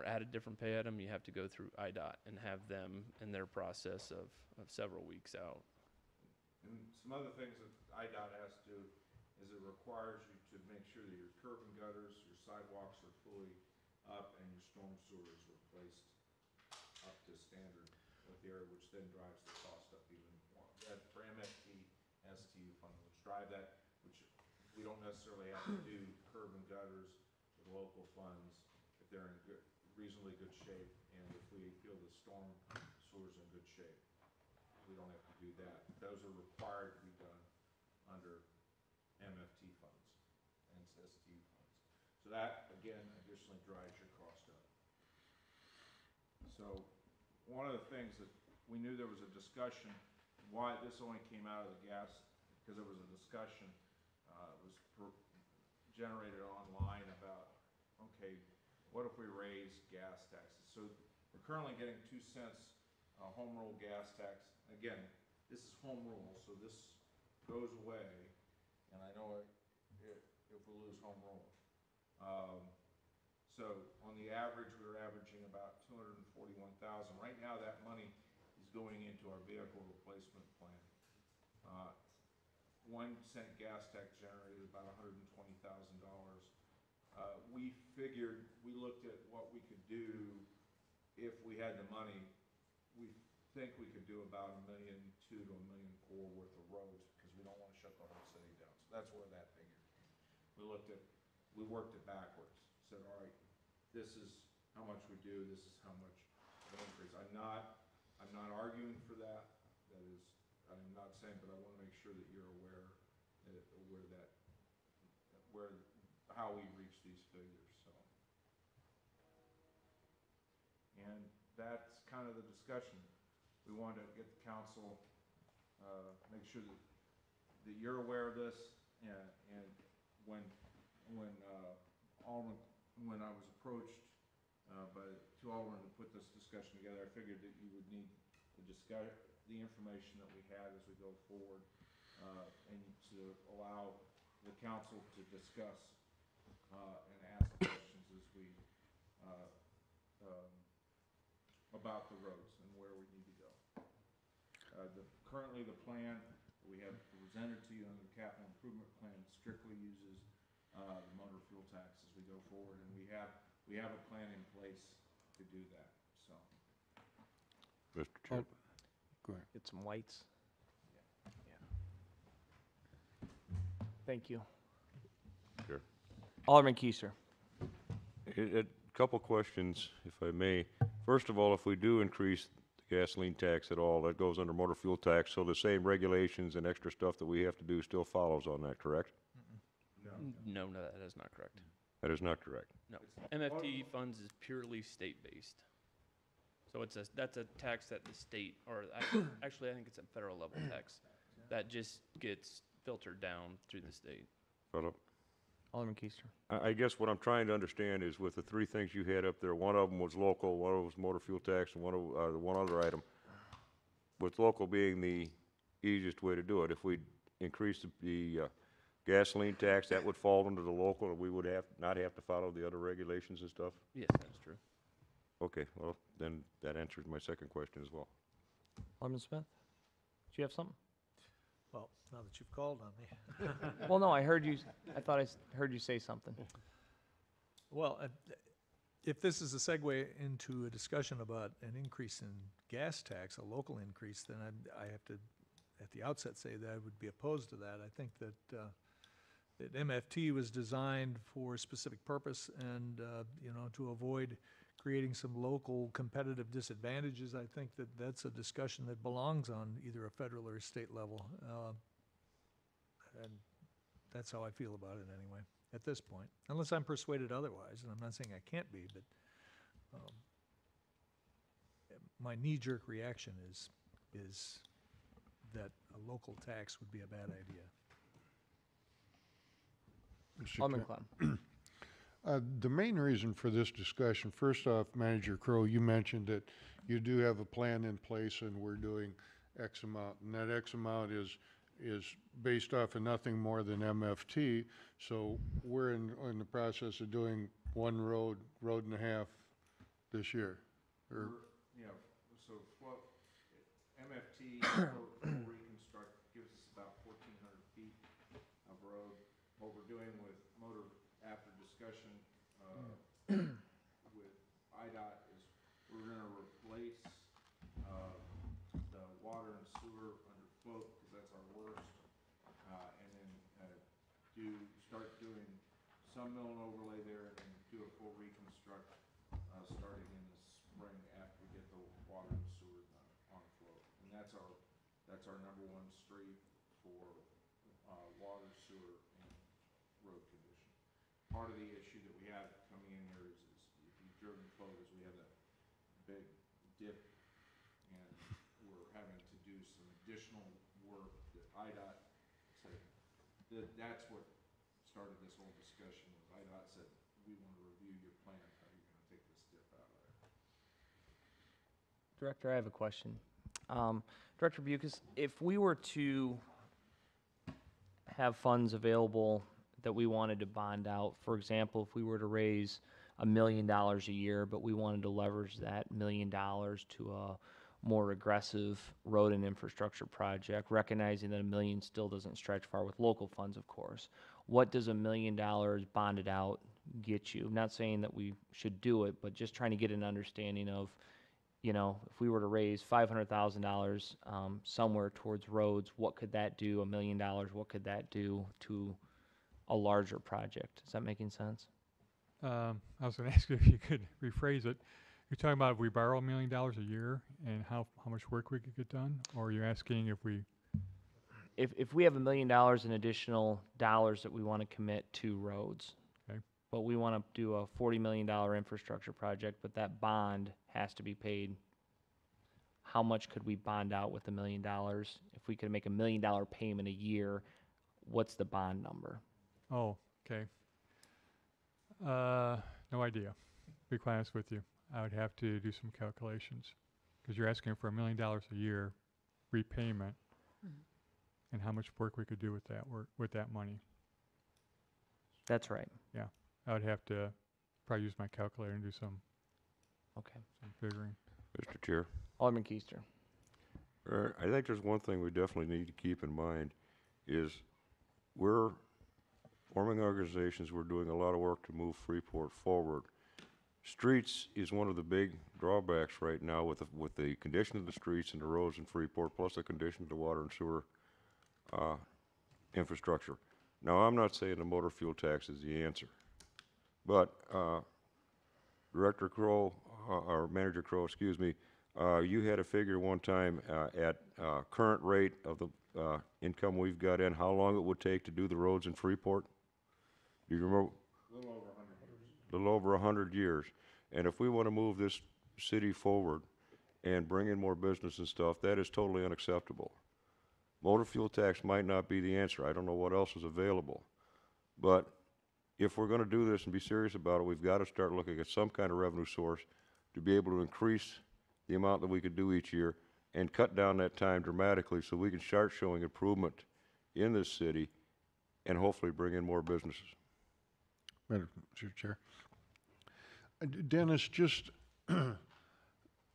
add a different pay item, you have to go through IDOT and have them in their process of several weeks out. And some other things that IDOT has to do is it requires you to make sure that your curb and gutters, your sidewalks are fully up, and your storm sewers are placed up to standard with the area, which then drives the cost up even more. That for MFT, STU fund, which drive that, which we don't necessarily have to do curb and gutters with local funds if they're in good, reasonably good shape, and if we feel the storm sewers in good shape, we don't have to do that. Those are required to be done under MFT funds and STU funds. So that, again, additionally drives your cost up. So one of the things that we knew there was a discussion, why this only came out of the gas, because there was a discussion, was generated online about, okay, what if we raise gas taxes? So we're currently getting 2 cents home rule gas tax. Again, this is home rule, so this goes away, and I know if we lose home rule. So on the average, we were averaging about $241,000. Right now, that money is going into our vehicle replacement plan. 1 cent gas tax generated about $120,000. We figured, we looked at what we could do if we had the money. We think we could do about $1.2 million to $1.4 million worth of roads, because we don't want to shut the whole city down. So that's where that figure came. We worked it backwards. Said, all right, this is how much we do. This is how much the increase. I'm not arguing for that. That is, I'm not saying, but I want to make sure that you're aware that how we reach these figures. So, and that's kind of the discussion. We wanted to get the council, make sure that you're aware of this, and when I was approached by two aldermen to put this discussion together, I figured that you would need to discuss the information that we had as we go forward, and to allow the council to discuss and ask questions as we about the roads and where we need to go. Currently, the plan we have presented to you under the capital improvement plan strictly uses the motor fuel tax as we go forward, and we have a plan in place to do that. So, Mr. Chair. Go ahead. Get some lights. Yeah. Thank you. Sure. Alderman Keister. A couple questions, if I may. First of all, if we do increase the gasoline tax at all. That goes under motor fuel tax, so the same regulations and extra stuff that we have to do still follows on that, correct? No, that is not correct. That is not correct. No, MFT funds is purely state-based. So that's a tax that the state, or actually I think it's a federal level tax, that just gets filtered down through the state. Philip? Alderman Keister. I guess what I'm trying to understand is with the three things you had up there, one of them was local, one of them was motor fuel tax, and the one other item, with local being the easiest way to do it. If we increase the gasoline tax, that would fall under the local, and we would not have to follow the other regulations and stuff? Yes, that's true. Okay, well, then that answers my second question as well. Alderman Smith, do you have something? Well, now that you've called on me. Well, no, I heard you, I thought I heard you say something. Well, if this is a segue into a discussion about an increase in gas tax, a local increase, then I have to, at the outset, say that I would be opposed to that. I think that that MFT was designed for a specific purpose, and you know, to avoid creating some local competitive disadvantages. I think that that's a discussion that belongs on either a federal or a state level, and that's how I feel about it anyway at this point, unless I'm persuaded otherwise, and I'm not saying I can't be, but my knee-jerk reaction is that a local tax would be a bad idea. Alderman Clem. The main reason for this discussion, first off, Manager Crow, you mentioned that you do have a plan in place and we're doing X amount, and that X amount is based off of nothing more than MFT. So we're in the process of doing one road and a half this year. Or Yeah, so what MFT for reconstruct gives us about 1,400 feet of road. What we're doing with motor, after discussion with IDOT, is we're going to replace the water and sewer underfoot, because that's our worst, and then start doing some mill and overlay there, and then do a full reconstruct starting in the spring after we get the water and sewer on float. And that's our number one street for water, sewer, and road condition. Part of the issue that we have coming in here is if you've driven float, is we have that big dip, and we're having to do some additional work that IDOT said, that's what started this whole discussion. Was IDOT said, we want to review your plan, how you're going to take this dip out of there. Director, I have a question. Director Bucus, if we were to have funds available that we wanted to bond out, for example, if we were to raise $1 million a year, but we wanted to leverage that $1 million to a more aggressive road and infrastructure project, recognizing that $1 million still doesn't stretch far with local funds, of course, what does $1 million bonded out get you? I'm not saying that we should do it, but just trying to get an understanding of, you know, if we were to raise $500,000 somewhere towards roads, what could that do? $1 million, what could that do to a larger project? Is that making sense? I was going to ask you if you could rephrase it. You're talking about if we borrow $1 million a year and how much work we could get done? Or are you asking if we... If we have $1 million in additional dollars that we want to commit to roads, Okay. but we want to do a $40 million infrastructure project, but that bond has to be paid, how much could we bond out with $1 million? If we could make $1 million payment a year, what's the bond number? Oh, okay. No idea, to be quite honest with you. I would have to do some calculations, because you're asking for $1 million a year repayment, and how much work we could do with that money. That's right. Yeah, I would have to probably use my calculator and do some figuring. Mr. Chair. Alderman Keister. I think there's one thing we definitely need to keep in mind is we're forming organizations, we're doing a lot of work to move Freeport forward. Streets is one of the big drawbacks right now with the condition of the streets and the roads in Freeport, plus the condition of the water and sewer infrastructure. Now, I'm not saying the motor fuel tax is the answer, but Director Crow, or Manager Crow, excuse me, You had a figure one time at current rate of the income we've got in, how long it would take to do the roads in Freeport? Do you remember? Little over 100 years. And if we want to move this city forward and bring in more business and stuff, that is totally unacceptable. Motor fuel tax might not be the answer. I don't know what else is available. But if we're going to do this and be serious about it, we've got to start looking at some kind of revenue source to be able to increase the amount that we could do each year and cut down that time dramatically so we can start showing improvement in this city and hopefully bring in more businesses. Madam Chair. Dennis, just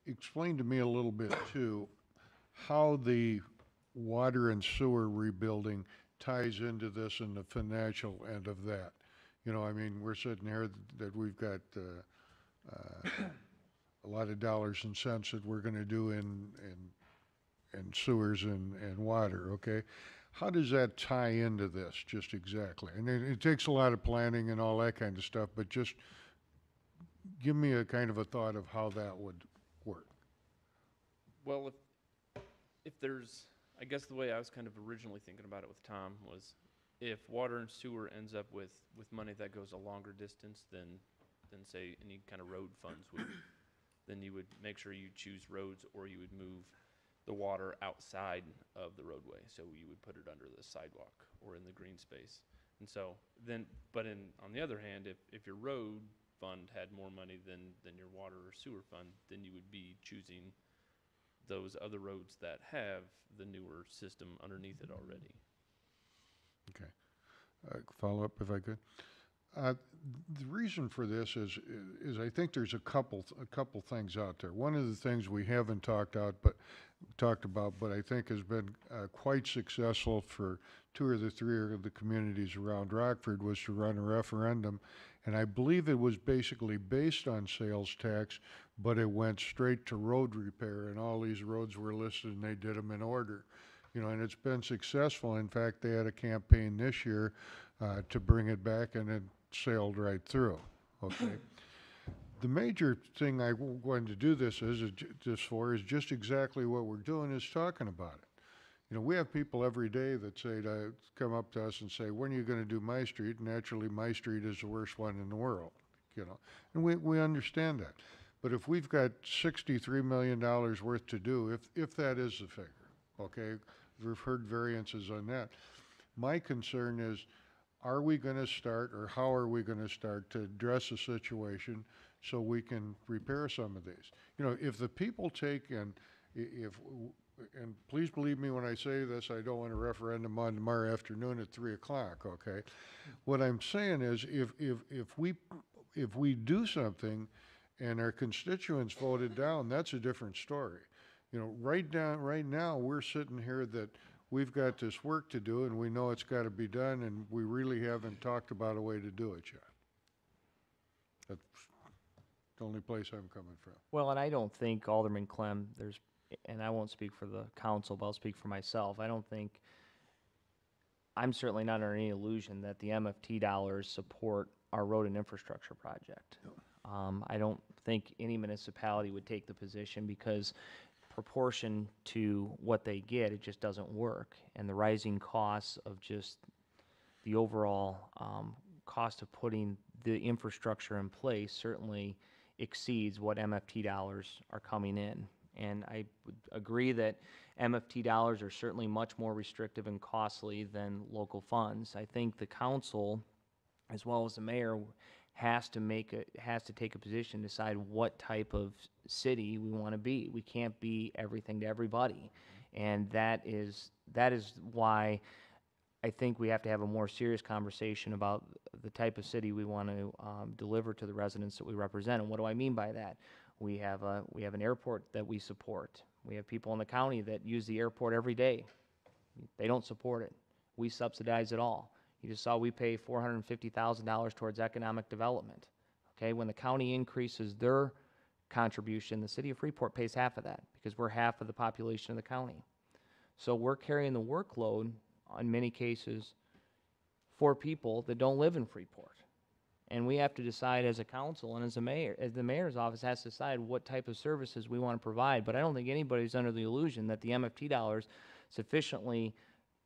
explain to me a little bit too how the water and sewer rebuilding ties into this and the financial end of that. You know, I mean, we're sitting here that we've got a lot of dollars and cents that we're going to do in sewers and water, okay? How does that tie into this, just exactly? And it takes a lot of planning and all that kind of stuff, but just give me a kind of a thought of how that would work. Well, if there's, I guess the way I was kind of originally thinking about it with Tom was if water and sewer ends up with money that goes a longer distance than say any kind of road funds would, then you would make sure you choose roads or you would move the water outside of the roadway. So you would put it under the sidewalk or in the green space. And so then, but on the other hand, if your road fund had more money than your water or sewer fund, then you would be choosing those other roads that have the newer system underneath it already. Okay. Follow up if I could. The reason for this is I think there's a couple things out there. One of the things we haven't talked about, but I think has been quite successful for 2 or 3 of the communities around Rockford was to run a referendum, and I believe it was basically based on sales tax, but it went straight to road repair, and all these roads were listed, and they did them in order. You know, and it's been successful. In fact, they had a campaign this year to bring it back, and it sailed right through. Okay. The major thing I wanted to do this is just exactly what we're doing is talking about it. You know, we have people every day that come up to us and say, when are you going to do my street? And naturally, my street is the worst one in the world, you know, and we understand that. But if we've got $63 million worth to do, if that is the figure, okay, we've heard variances on that. My concern is, are we going to start, or how are we going to start to address the situation so we can repair some of these? You know, if the people take and please believe me when I say this, I don't want a referendum on tomorrow afternoon at 3 o'clock, okay? What I'm saying is if we do something and our constituents voted down, that's a different story. You know, right now we're sitting here that we've got this work to do and we know it's got to be done, and we really haven't talked about a way to do it yet. That's the only place I'm coming from. Well, and I don't think, Alderman Clem, and I won't speak for the council, but I'll speak for myself. I'm certainly not under any illusion that the MFT dollars support our road and infrastructure project. No. I don't think any municipality would take the position, because proportion to what they get, it just doesn't work. And the rising costs of just the overall cost of putting the infrastructure in place certainly exceeds what MFT dollars are coming in. And I would agree that MFT dollars are certainly much more restrictive and costly than local funds. I think the council, as well as the mayor, has to take a position, decide what type of city we want to be. We can't be everything to everybody, and that is why I think we have to have a more serious conversation about the type of city we want to deliver to the residents that we represent. And what do I mean by that? We have an airport that we support. We have people in the county that use the airport every day. They don't support it. We subsidize it all. You just saw we pay $450,000 towards economic development. Okay, when the county increases their contribution, the city of Freeport pays half of that, because we're half of the population of the county. So we're carrying the workload, in many cases, for people that don't live in Freeport. And we have to decide as a council and as the mayor's office has to decide what type of services we want to provide. But I don't think anybody's under the illusion that the MFT dollars sufficiently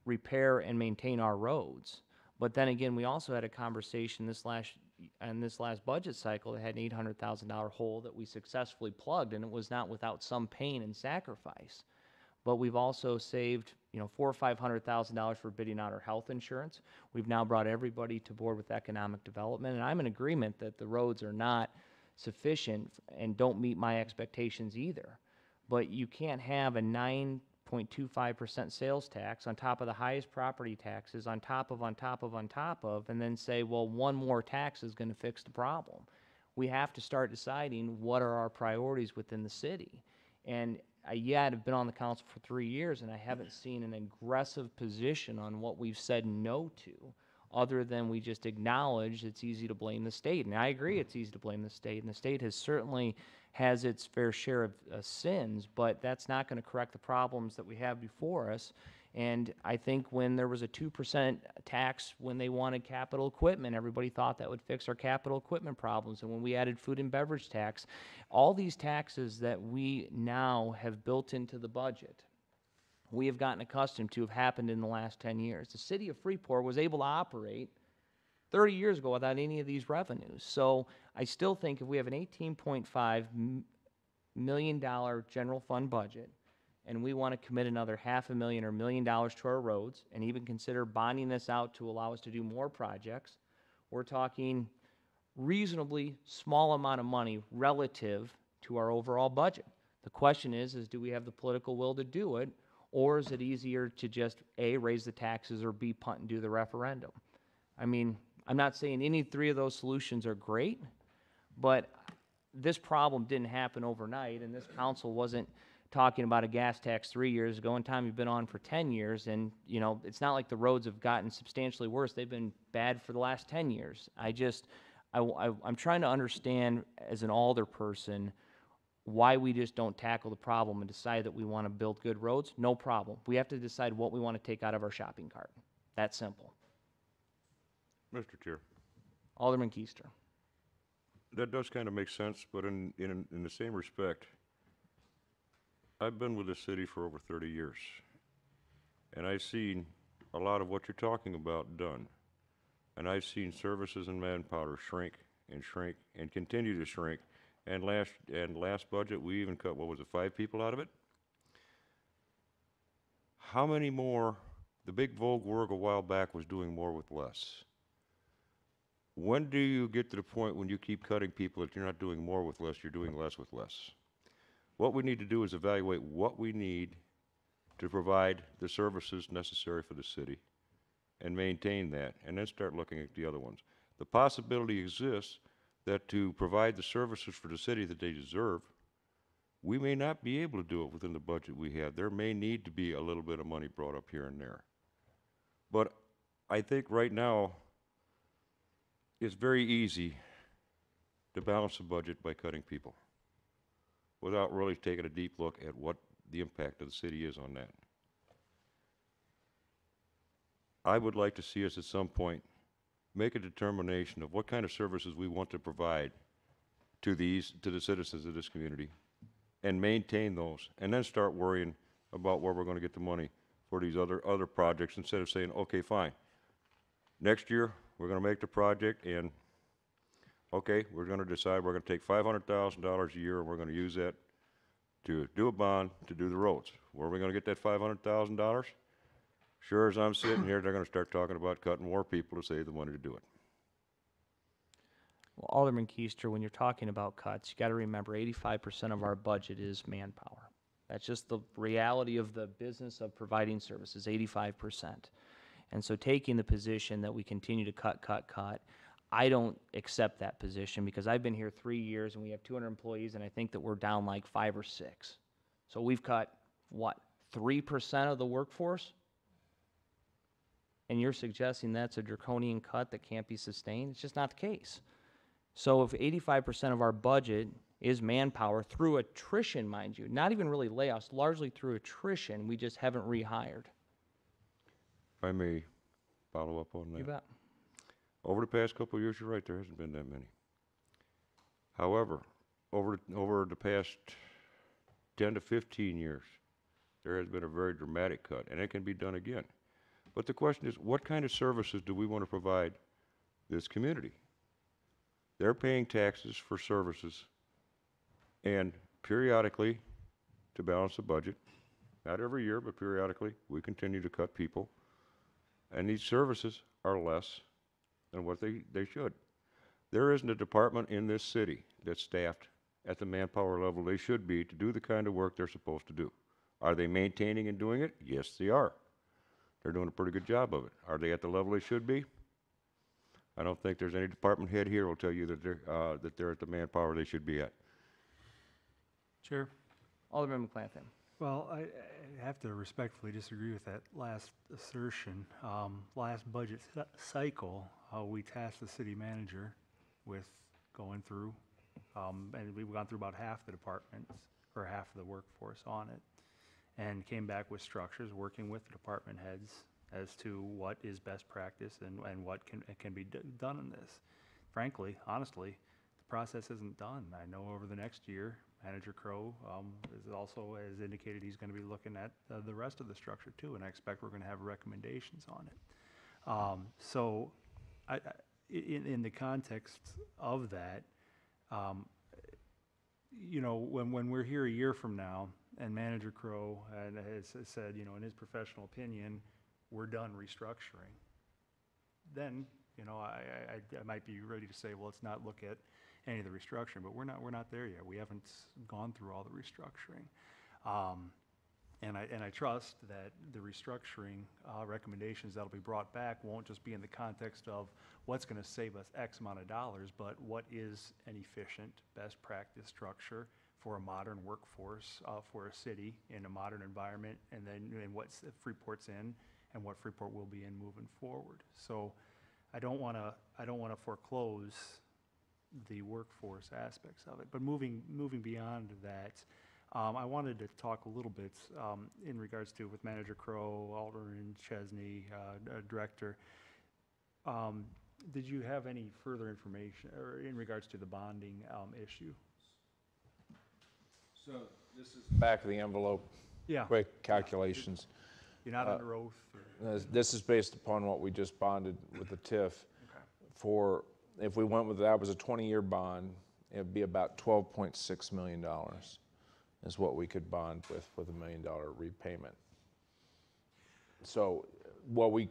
repair and maintain our roads. But then again, we also had a conversation this last budget cycle that had an $800,000 hole that we successfully plugged, and it was not without some pain and sacrifice. But we've also saved, $400,000 or $500,000 for bidding out our health insurance. We've now brought everybody to board with economic development, and I'm in agreement that the roads are not sufficient and don't meet my expectations either. But you can't have a 9.25% sales tax on top of the highest property taxes on top of, and then say, well, one more tax is going to fix the problem. We have to start deciding what are our priorities within the city. And I've been on the council for 3 years, and I haven't seen an aggressive position on what we've said no to, other than we just acknowledge it's easy to blame the state. And I agree it's easy to blame the state, and the state has its fair share of sins, but that's not going to correct the problems that we have before us. And I think when there was a 2% tax when they wanted capital equipment, everybody thought that would fix our capital equipment problems. And when we added food and beverage tax, all these taxes that we now have built into the budget, we have gotten accustomed to have happened in the last 10 years. The city of Freeport was able to operate 30 years ago without any of these revenues. So I still think if we have an $18.5 million general fund budget, and we want to commit another $500,000 or $1 million to our roads, and even consider bonding this out to allow us to do more projects, we're talking reasonably small amount of money relative to our overall budget. The question is do we have the political will to do it, or is it easier to just A, raise the taxes, or B, punt and do the referendum? I mean, I'm not saying any three of those solutions are great, but this problem didn't happen overnight, and this council wasn't talking about a gas tax 3 years ago, and Tom, you've been on for 10 years, and, it's not like the roads have gotten substantially worse. They've been bad for the last 10 years. I'm trying to understand as an alder person why we just don't tackle the problem and decide that we want to build good roads. No problem. We have to decide what we want to take out of our shopping cart. That simple. Mr. Chair, Alderman Keister. that does kind of make sense, but in the same respect, I've been with the city for over 30 years, and I've seen a lot of what you're talking about done. And I've seen services and manpower shrink and continue to shrink. And last budget, we even cut, 5 people out of it? How many more? The big Vogue work a while back was doing more with less. When do you get to the point when you keep cutting people that you're not doing more with less, you're doing less with less? What we need to do is evaluate what we need to provide the services necessary for the city and maintain that, and then start looking at the other ones. The possibility exists that to provide the services for the city that they deserve, we may not be able to do it within the budget we have. There may need to be a little bit of money brought up here and there. But I think right now, it's very easy to balance the budget by cutting people without really taking a deep look at what the impact of the city is on that. I would like to see us at some point make a determination of what kind of services we want to provide to the citizens of this community and maintain those, and then start worrying about where we're going to get the money for these other projects, instead of saying, okay, fine, next year we're going to make the project, and okay, we're going to decide we're going to take $500,000 a year and we're going to use that to do a bond to do the roads. Where are we going to get that $500,000? Sure as I'm sitting here, they're going to start talking about cutting more people to save the money to do it. Well, Alderman Keister, when you're talking about cuts, you got to remember 85% of our budget is manpower. That's just the reality of the business of providing services, 85%. And so taking the position that we continue to cut, I don't accept that position, because I've been here 3 years and we have 200 employees, and I think that we're down like 5 or 6. So we've cut, 3% of the workforce? And you're suggesting that's a draconian cut that can't be sustained? It's just not the case. So if 85% of our budget is manpower through attrition, mind you, not even really layoffs, largely through attrition, we just haven't rehired. If I may follow up on that. You bet. Over the past couple of years, you're right, there hasn't been that many. However, over the past 10 to 15 years, there has been a very dramatic cut, and it can be done again. But the question is, what kind of services do we want to provide this community? They're paying taxes for services, and periodically, to balance the budget, not every year, but periodically, we continue to cut people, and these services are less than what they should. There isn't a department in this city that's staffed at the manpower level they should be to do the kind of work they're supposed to do. Are they maintaining and doing it? Yes, they are. They're doing a pretty good job of it. Are they at the level they should be? I don't think there's any department head here who will tell you that they're at the manpower they should be at. Chair? Alderman McClanton. Well, I have to respectfully disagree with that last assertion. Last budget cycle, we tasked the city manager with going through, and we've gone through about half the departments, or half of the workforce on it, and came back with structures, working with the department heads as to what is best practice and what can be done in this. Frankly, honestly, the process isn't done. I know over the next year, Manager Crow is also has indicated he's going to be looking at the rest of the structure too, and I expect we're going to have recommendations on it. So, in the context of that, you know, when we're here a year from now, and Manager Crow has said, you know, in his professional opinion, we're done restructuring, then, you know, I might be ready to say, well, let's not look at any of the restructuring, but we're not there yet. We haven't gone through all the restructuring. And I trust that the restructuring recommendations that'll be brought back won't just be in the context of what's going to save us X amount of dollars, but what is an efficient, best practice structure for a modern workforce, for a city in a modern environment, and then what Freeport's in and what Freeport will be in moving forward. So I don't want to foreclose the workforce aspects of it. But moving beyond that, I wanted to talk a little bit in regards to with Manager Crow, Alderman Chesney, Director. Did you have any further information or in regards to the bonding issue? So this is back of the envelope. Yeah. Quick calculations. You're not under oath? This is based upon what we just bonded with the TIF. Okay. For, if we went with that was a 20-year bond, it'd be about $12.6 million is what we could bond with $1 million repayment. So what we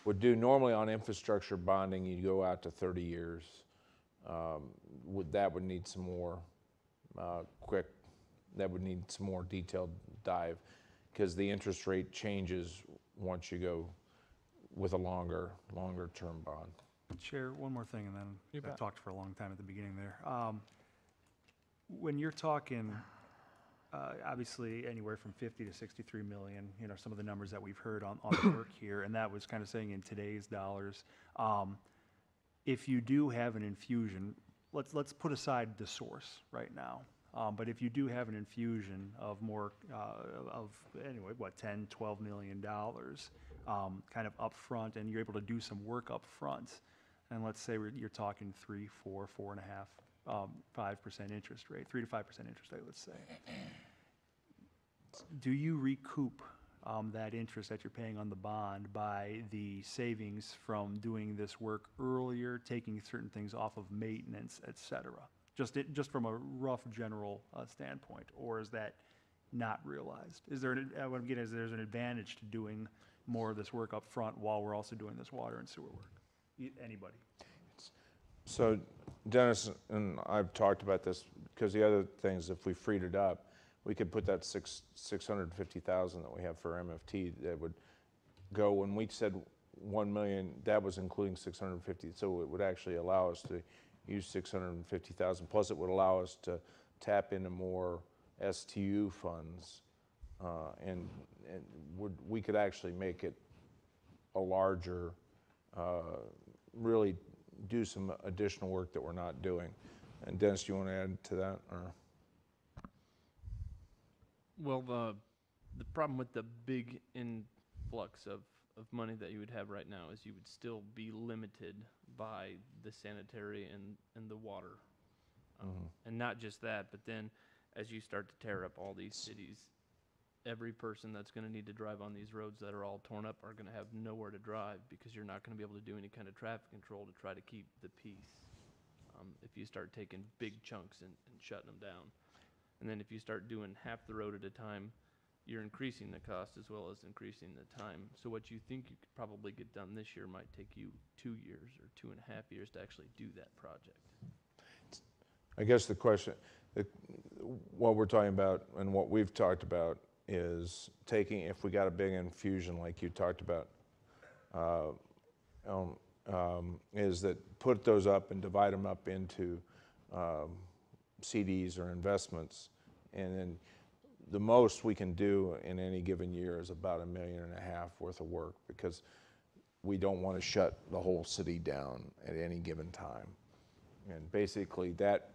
would do normally on infrastructure bonding, you go out to 30 years. That would need some more that would need some more detailed dive, because the interest rate changes once you go with a longer term bond. Chair, one more thing, and then I talked for a long time at the beginning there. When you're talking, obviously anywhere from 50 to 63 million, you know, some of the numbers that we've heard on the work here, and that was kind of saying in today's dollars. If you do have an infusion, let's put aside the source right now. But if you do have an infusion of more, anyway, what, 10, 12 million dollars, kind of up front, and you're able to do some work up front, and let's say you're talking 3, 4, 4.5, 5% interest rate, 3 to 5% interest rate, let's say. Do you recoup that interest that you're paying on the bond by the savings from doing this work earlier, taking certain things off of maintenance, et cetera? Just from a rough general standpoint, or is that not realized? Is there what I'm getting is there's an advantage to doing more of this work up front while we're also doing this water and sewer work? Anybody? So Dennis and I've talked about this, because the other things, if we freed it up, we could put that $650,000 that we have for MFT that would go. When we said 1 million, that was including 650. So it would actually allow us to use 650,000. Plus, it would allow us to tap into more STU funds, and we could actually make it a larger, really do some additional work that we're not doing. And Dennis, do you want to add to that? Or? Well, the problem with the big influx of of money that you would have right now is you would still be limited by the sanitary and the water. And not just that, but then as you start to tear up all these cities, every person that's going to need to drive on these roads that are all torn up are going to have nowhere to drive because you're not going to be able to do any kind of traffic control to try to keep the peace. If you start taking big chunks and shutting them down. And then if you start doing half the road at a time, you're increasing the cost as well as increasing the time. So what you think you could probably get done this year might take you 2 years or 2.5 years to actually do that project. I guess the question, what we're talking about and what we've talked about is taking, if we got a big infusion like you talked about, is that put those up and divide them up into CDs or investments, and then the most we can do in any given year is about $1.5 million worth of work, because we don't want to shut the whole city down at any given time. And basically that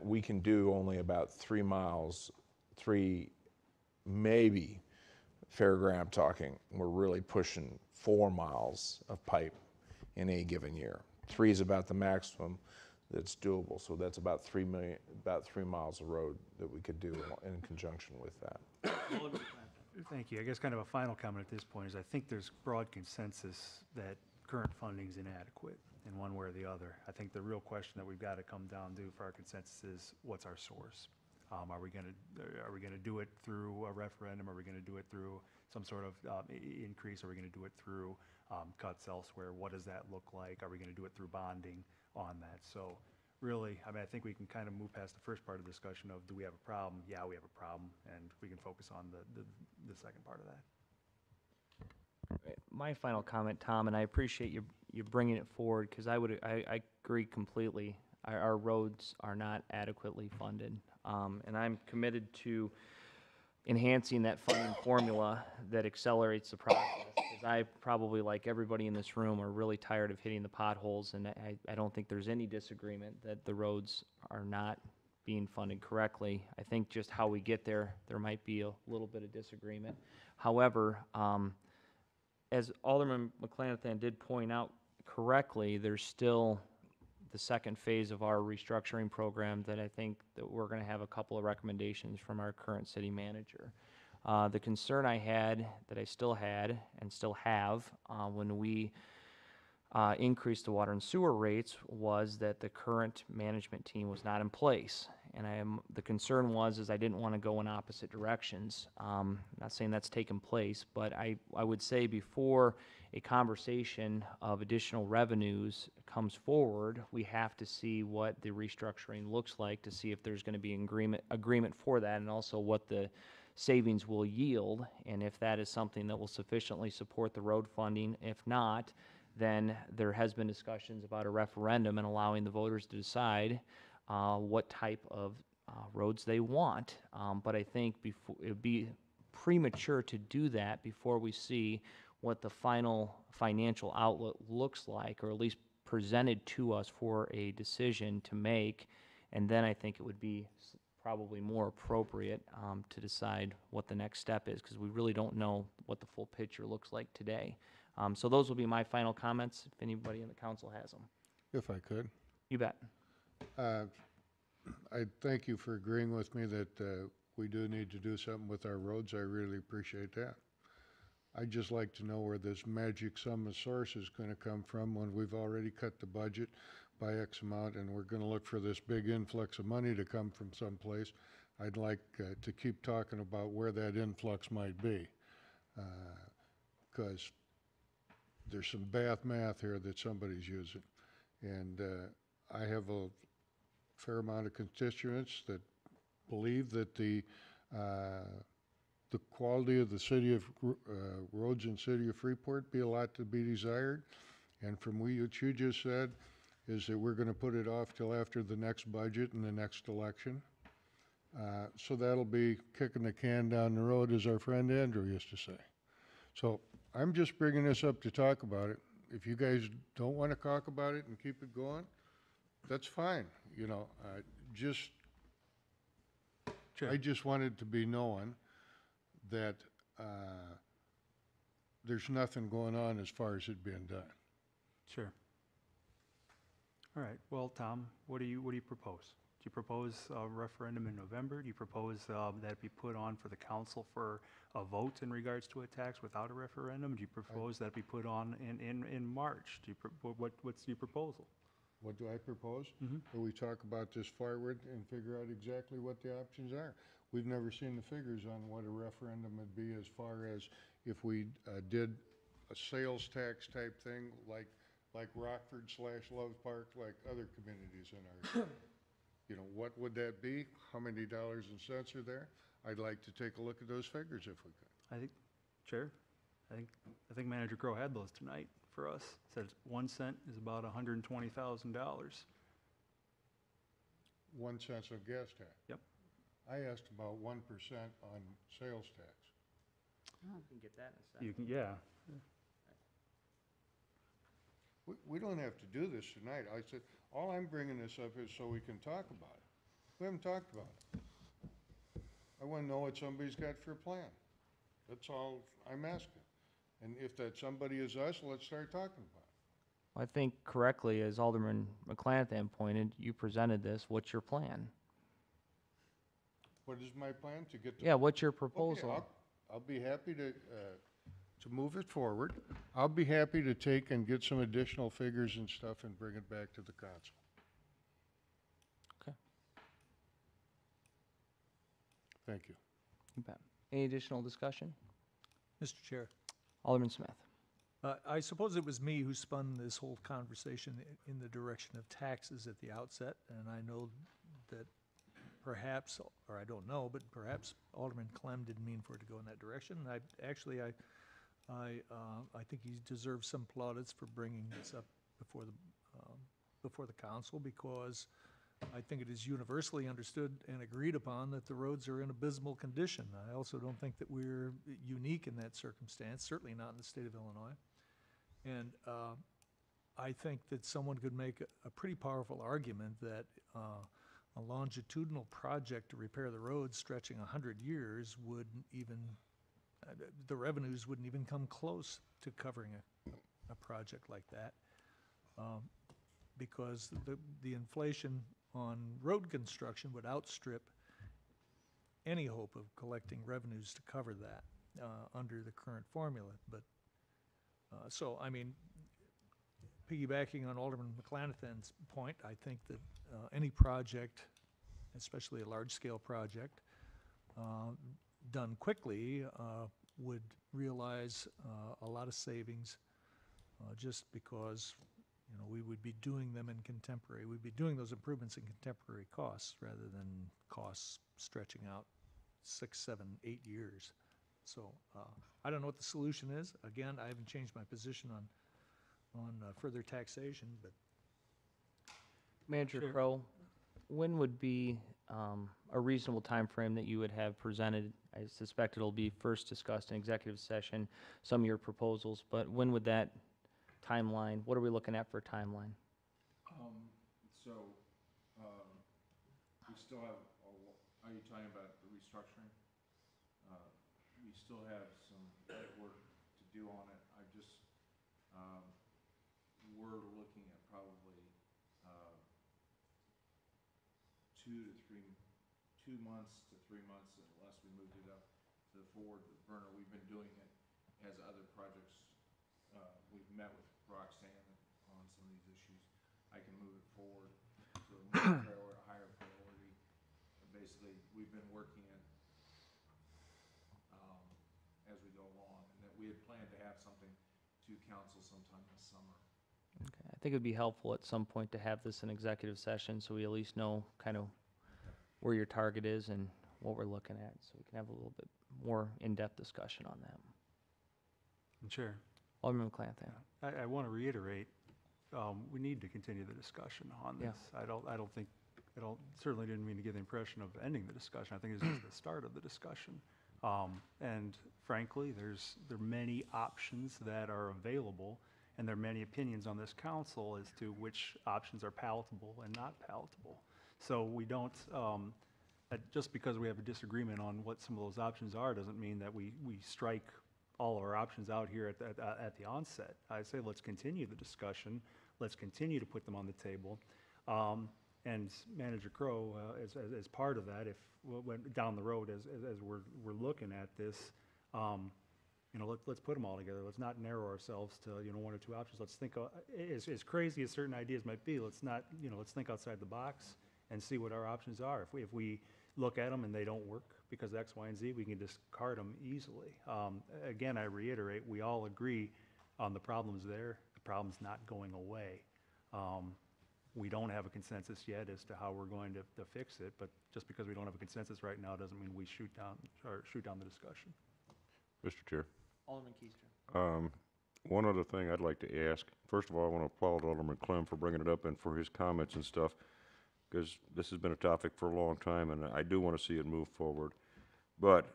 we can do only about 3 miles, maybe, Fairground I'm talking, we're really pushing 4 miles of pipe in any given year. 3 is about the maximum that's doable, so that's about 3 miles of road that we could do in conjunction with that. Thank you. I guess kind of a final comment at this point is I think there's broad consensus that current funding is inadequate in one way or the other. I think the real question that we've got to come down to for our consensus is, what's our source? Are we going to do it through a referendum? Are we going to do it through some sort of increase? Are we going to do it through cuts elsewhere? What does that look like? Are we going to do it through bonding on that? So really, I mean, I think we can kind of move past the first part of the discussion of, do we have a problem? Yeah, we have a problem, and we can focus on the second part of that. My final comment, Tom, and I appreciate you bringing it forward, because I agree completely. Our roads are not adequately funded, and I'm committed to enhancing that funding formula that accelerates the process. Because I probably, like everybody in this room, are really tired of hitting the potholes, and I don't think there's any disagreement that the roads are not being funded correctly. I think just how we get there might be a little bit of disagreement. However, as Alderman McClanathan did point out correctly, there's still the second phase of our restructuring program that I think that we're going to have a couple of recommendations from our current city manager. The concern I had, that I still had and still have, when we increased the water and sewer rates, was that the current management team was not in place. And the concern was I didn't want to go in opposite directions. Not saying that's taken place, but I would say before a conversation of additional revenues comes forward, we have to see what the restructuring looks like to see if there's going to be agreement for that, and also what the savings will yield, and if that is something that will sufficiently support the road funding. If not, then there has been discussions about a referendum and allowing the voters to decide what type of roads they want. But I think it would be premature to do that before we see what the final financial outlet looks like, or at least presented to us for a decision to make. And then I think it would be probably more appropriate to decide what the next step is, because we really don't know what the full picture looks like today. So those will be my final comments, if anybody in the council has them. If I could. You bet. I thank you for agreeing with me that we do need to do something with our roads. I really appreciate that. I'd just like to know where this magic sum of source is going to come from when we've already cut the budget by X amount, and we're going to look for this big influx of money to come from someplace. I'd like to keep talking about where that influx might be, because there's some bad math here that somebody's using. And I have a fair amount of constituents that believe that the quality of the city of roads in city of Freeport be a lot to be desired. And from what you just said is that we're going to put it off till after the next budget and the next election. So that'll be kicking the can down the road, as our friend Andrew used to say. So I'm just bringing this up to talk about it. If you guys don't want to talk about it and keep it going, that's fine. You know, I just wanted to be known that there's nothing going on as far as it being done. Sure. All right, well, Tom, what do you propose? Do you propose a referendum in November? Do you propose that it be put on for the council for a vote in regards to a tax without a referendum? Do you propose that it be put on in March? Do you, what's your proposal? What do I propose? Mhm. That we talk about this forward and figure out exactly what the options are. We've never seen the figures on what a referendum would be as far as if we did a sales tax type thing like Rockford/Love Park, like other communities in our area. You know, what would that be? How many dollars and cents are there? I'd like to take a look at those figures if we could. I think, Chair, I think Manager Crowe had those tonight for us. Says 1 cent is about $120,000. 1 cent of gas tax. Yep. I asked about 1% on sales tax. You can get that in a second. You can, yeah. We don't have to do this tonight. I said, all I'm bringing this up is so we can talk about it. We haven't talked about it. I want to know what somebody's got for a plan. That's all I'm asking. And if that somebody is us, let's start talking about it. I think correctly, as Alderman McClanahan pointed, you presented this. What's your plan? What is my plan to get? Yeah, what's your Okay, proposal? I'll be happy to move it forward. I'll be happy to take and get some additional figures and stuff and bring it back to the council. Okay. Thank you. You bet. Any additional discussion? Mr. Chair, Alderman Smith. I suppose it was me who spun this whole conversation in the direction of taxes at the outset, and I know that perhaps, or I don't know, but perhaps Alderman Clem didn't mean for it to go in that direction. I think he deserves some plaudits for bringing this up before the council, because I think it is universally understood and agreed upon that the roads are in abysmal condition. I also don't think that we're unique in that circumstance, certainly not in the state of Illinois. And I think that someone could make a pretty powerful argument that a longitudinal project to repair the roads stretching 100 years wouldn't even, the revenues wouldn't even come close to covering a project like that, because the inflation on road construction would outstrip any hope of collecting revenues to cover that under the current formula. But so, I mean, piggybacking on Alderman McClanahan's point, I think that any project, especially a large-scale project, done quickly would realize a lot of savings just because, you know, we would be doing them in contemporary. We'd be doing those improvements in contemporary costs rather than costs stretching out 6, 7, 8 years. So I don't know what the solution is. Again, I haven't changed my position on further taxation, but Manager Sure. Crowe, when would be a reasonable time frame that you would have presented? I suspect it'll be first discussed in executive session, some of your proposals, but when would that timeline, what are we looking at for a timeline? We still have, are you talking about the restructuring? We still have some work to do on it. We're looking at probably 2 months to 3 months unless we moved it up to the forward burner. We've been doing it as other projects. We've met with Roxanne on some of these issues. I can move it forward to a higher priority. Basically, we've been working it as we go along, and that we had planned to have something to council sometime this summer. Okay, I think it would be helpful at some point to have this in executive session so we at least know kind of where your target is and what we're looking at, so we can have a little bit more in-depth discussion on that. Chair, Alderman McClanahan. I want to reiterate, we need to continue the discussion on Yeah. this. I certainly didn't mean to give the impression of ending the discussion. I think it's just the start of the discussion. And frankly, there are many options that are available, and there are many opinions on this council as to which options are palatable and not palatable. So we don't, just because we have a disagreement on what some of those options are, doesn't mean that we strike all our options out here at the onset. I say let's continue the discussion. Let's continue to put them on the table. And Manager Crow, as part of that, if went down the road as we're looking at this, let's put them all together. Let's not narrow ourselves to one or two options. Let's think as crazy as certain ideas might be. Let's not let's think outside the box and see what our options are. If we look at them and they don't work because X, Y, and Z, we can discard them easily. Again, I reiterate, we all agree on the problems there. The problem's not going away. We don't have a consensus yet as to how we're going to fix it, but just because we don't have a consensus right now doesn't mean we shoot down the discussion. Mr. Chair. Alderman Keister. One other thing I'd like to ask. First of all, I want to applaud Alderman Clem for bringing it up and for his comments and stuff, because this has been a topic for a long time, and I do want to see it move forward. But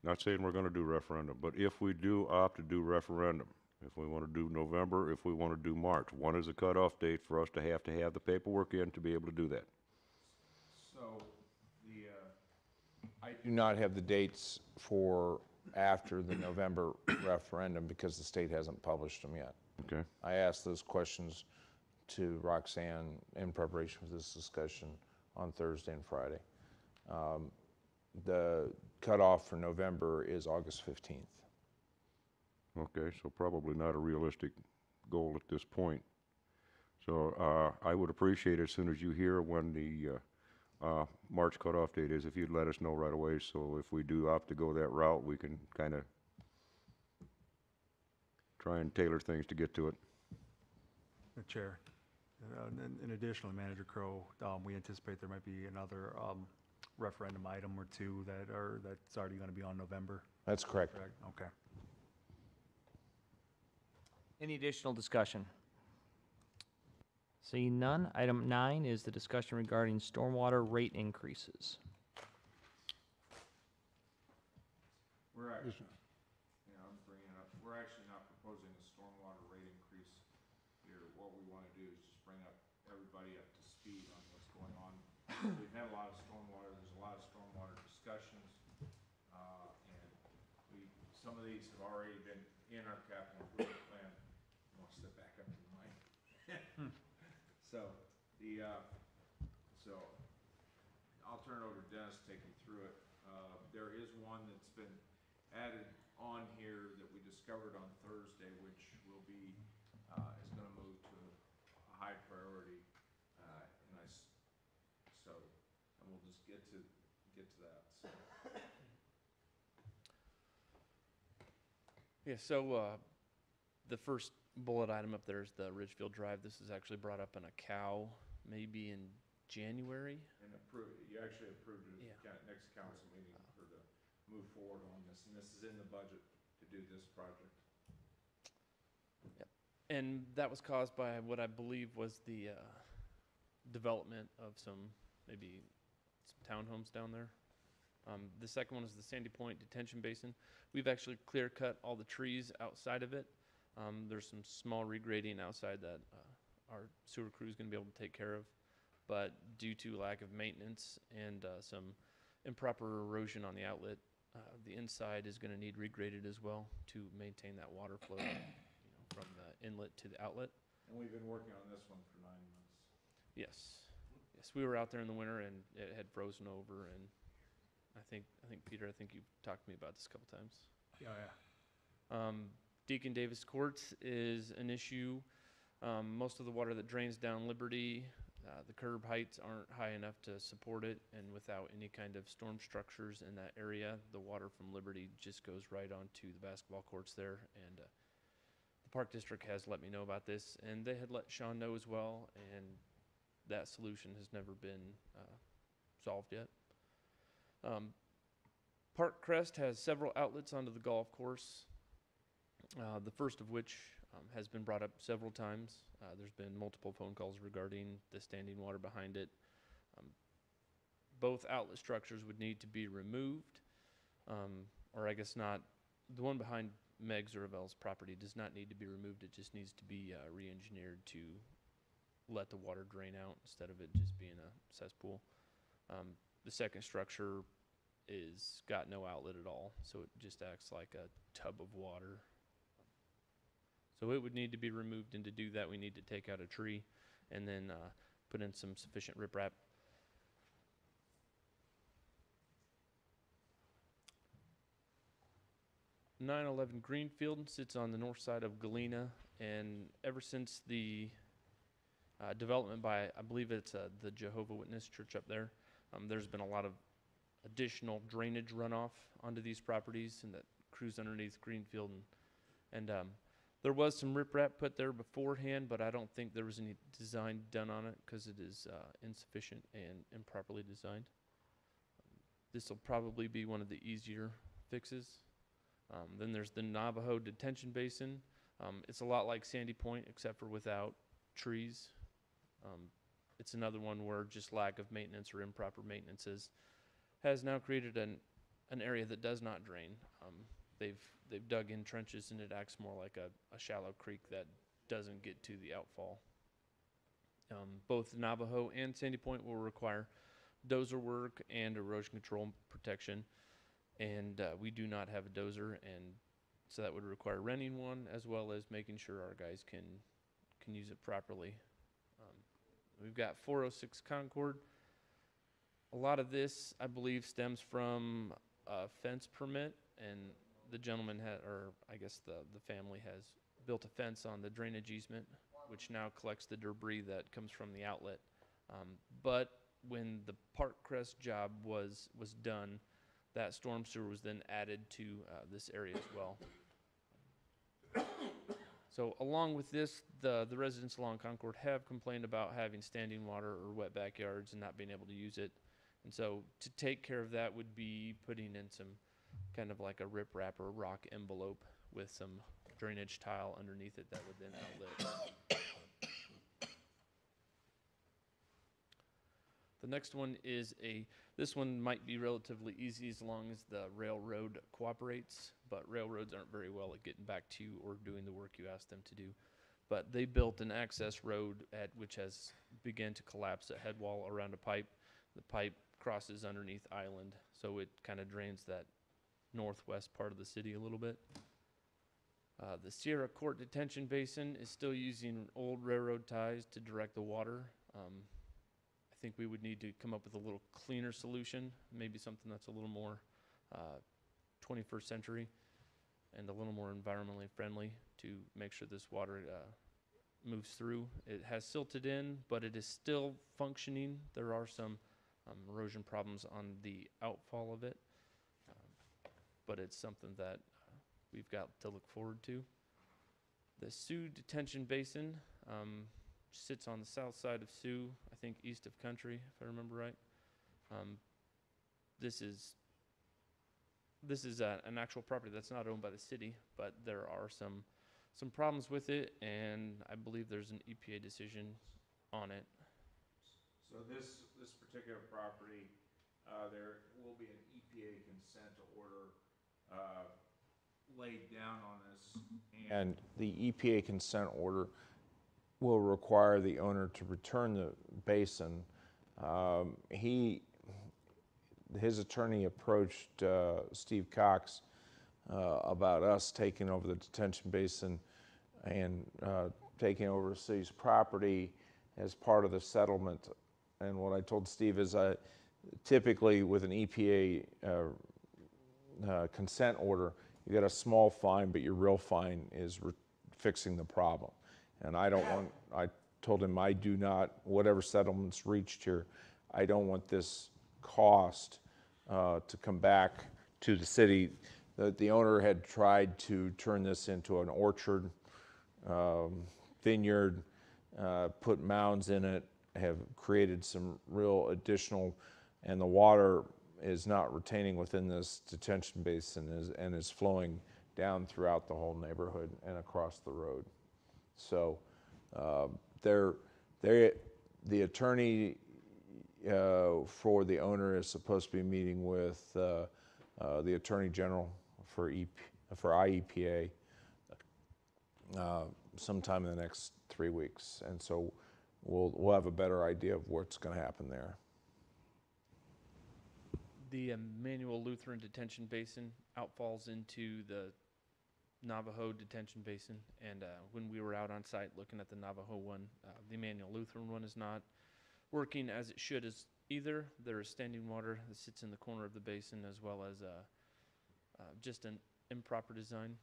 not saying we're going to do referendum, but if we do opt to do referendum, if we want to do November, if we want to do March, when is the cutoff date for us to have the paperwork in to be able to do that? So I do not have the dates for after the November referendum because the state hasn't published them yet. Okay. I asked those questions to Roxanne in preparation for this discussion on Thursday and Friday. The cutoff for November is August 15th. Okay, so probably not a realistic goal at this point. So I would appreciate it as soon as you hear when the March cutoff date is, if you'd let us know right away, so if we do opt to go that route, we can kind of try and tailor things to get to it. The Chair. And additionally, Manager Crow, we anticipate there might be another referendum item or two that's already going to be on November. That's correct. Okay. Any additional discussion? Seeing none, item 9 is the discussion regarding stormwater rate increases. We're actually, I'm bringing it up. We're actually not proposing a stormwater rate increase here. What we want to do is just bring everybody up to speed on what's going on. We've had a lot of stormwater. There's a lot of stormwater discussions, and some of these have already been in our capital improvement plan. I want to step back up to the mic. So I'll turn it over to Dennis to take you through it. There is one that's been added on here that we discovered on Thursday, which will be is going to move to a high priority, and we'll just get to that. So. Yeah. So the first bullet item up there is the Ridgefield Drive. This is actually brought up in a COW maybe in January. And you actually approved it at the next council meeting for to move forward on this, and this is in the budget to do this project. Yep. And that was caused by what I believe was the development of some townhomes down there. The second one is the Sandy Point Detention Basin. We've actually clear cut all the trees outside of it. There's some small regrading outside that our sewer crew is going to be able to take care of, but due to lack of maintenance and some improper erosion on the outlet, the inside is going to need regraded as well to maintain that water flow from the inlet to the outlet. And we've been working on this one for 9 months. Yes, we were out there in the winter and it had frozen over, and I think Peter, you've talked to me about this a couple times. Yeah. Deacon Davis Courts is an issue. Most of the water that drains down Liberty, the curb heights aren't high enough to support it, and without any kind of storm structures in that area, the water from Liberty just goes right onto the basketball courts there. And the Park District has let me know about this, and they had let Sean know as well, and that solution has never been solved yet. Park Crest has several outlets onto the golf course. The first of which has been brought up several times. There's been multiple phone calls regarding the standing water behind it. Both outlet structures would need to be removed, or I guess not. The one behind Meg Zervel's property does not need to be removed. It just needs to be re-engineered to let the water drain out instead of it just being a cesspool. The second structure is got no outlet at all, so it just acts like a tub of water. So it would need to be removed, and to do that, we need to take out a tree and then put in some sufficient riprap. (911) Greenfield sits on the north side of Galena, and ever since the development by, I believe it's the Jehovah Witness Church up there, there's been a lot of additional drainage runoff onto these properties, and that cruise underneath Greenfield, and there was some riprap put there beforehand, but I don't think there was any design done on it because it is insufficient and improperly designed. This will probably be one of the easier fixes. Then there's the Navajo Detention Basin. It's a lot like Sandy Point, except for without trees. It's another one where just lack of maintenance or improper maintenance has now created an area that does not drain. They've dug in trenches, and it acts more like a shallow creek that doesn't get to the outfall. Both Navajo and Sandy Point will require dozer work and erosion control protection, and we do not have a dozer, and so that would require renting one, as well as making sure our guys can use it properly. We've got 406 Concord. A lot of this, I believe, stems from a fence permit, and the gentleman or I guess the family has built a fence on the drainage easement, which now collects the debris that comes from the outlet. But when the Park Crest job was done, that storm sewer was then added to this area as well. So along with this, the residents along Concord have complained about having standing water or wet backyards and not being able to use it. And so to take care of that would be putting in some kind of like a riprap or rock envelope with some drainage tile underneath it that would then outlet. The next one is this one might be relatively easy as long as the railroad cooperates, but railroads aren't very well at getting back to you or doing the work you ask them to do. But they built an access road which has begun to collapse a head wall around a pipe. The pipe crosses underneath island, so it kind of drains that northwest part of the city a little bit. The Sierra Court Detention Basin is still using old railroad ties to direct the water. I think we would need to come up with a little cleaner solution, maybe something that's a little more 21st century and a little more environmentally friendly to make sure this water moves through. It has silted in, but it is still functioning. There are some erosion problems on the outfall of it, but it's something that we've got to look forward to. The Sioux Detention Basin sits on the south side of Sioux, I think east of Country, if I remember right. This is an actual property that's not owned by the city, but there are some problems with it, and I believe there's an EPA decision on it. So this particular property, there will be an EPA consent order laid down on this, and the EPA consent order will require the owner to return the basin. His attorney approached Steve Cox about us taking over the detention basin and taking over the city's property as part of the settlement. And what I told Steve is typically with an EPA consent order, you get a small fine, but your real fine is fixing the problem. And I told him I do not, whatever settlement's reached here, I don't want this cost to come back to the city. The owner had tried to turn this into an orchard, vineyard, put mounds in it, have created some real additional, and the water is not retaining within this detention basin and is flowing down throughout the whole neighborhood and across the road. So the attorney for the owner is supposed to be meeting with the Attorney General for IEPA sometime in the next 3 weeks, and so we'll have a better idea of what's going to happen there. The Emmanuel Lutheran Detention Basin outfalls into the Navajo Detention Basin, and when we were out on site looking at the Navajo one, the Emmanuel Lutheran one is not working as it should as either. There is standing water that sits in the corner of the basin, as well as just an improper design.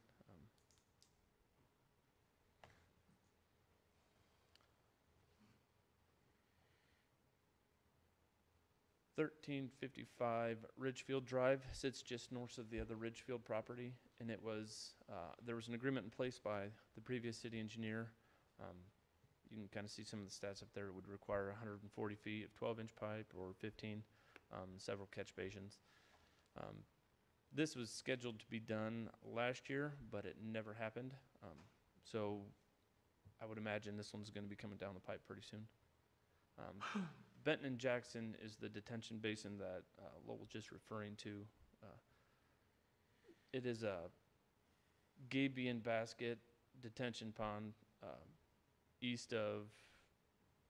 1355 Ridgefield Drive sits just north of the other Ridgefield property, and it was, there was an agreement in place by the previous city engineer. You can kind of see some of the stats up there. It would require 140 feet of 12-inch pipe or 15, several catch basins. This was scheduled to be done last year, but it never happened. So I would imagine this one's going to be coming down the pipe pretty soon. Benton and Jackson is the detention basin that Lowell was just referring to. It is a gabion basket detention pond east of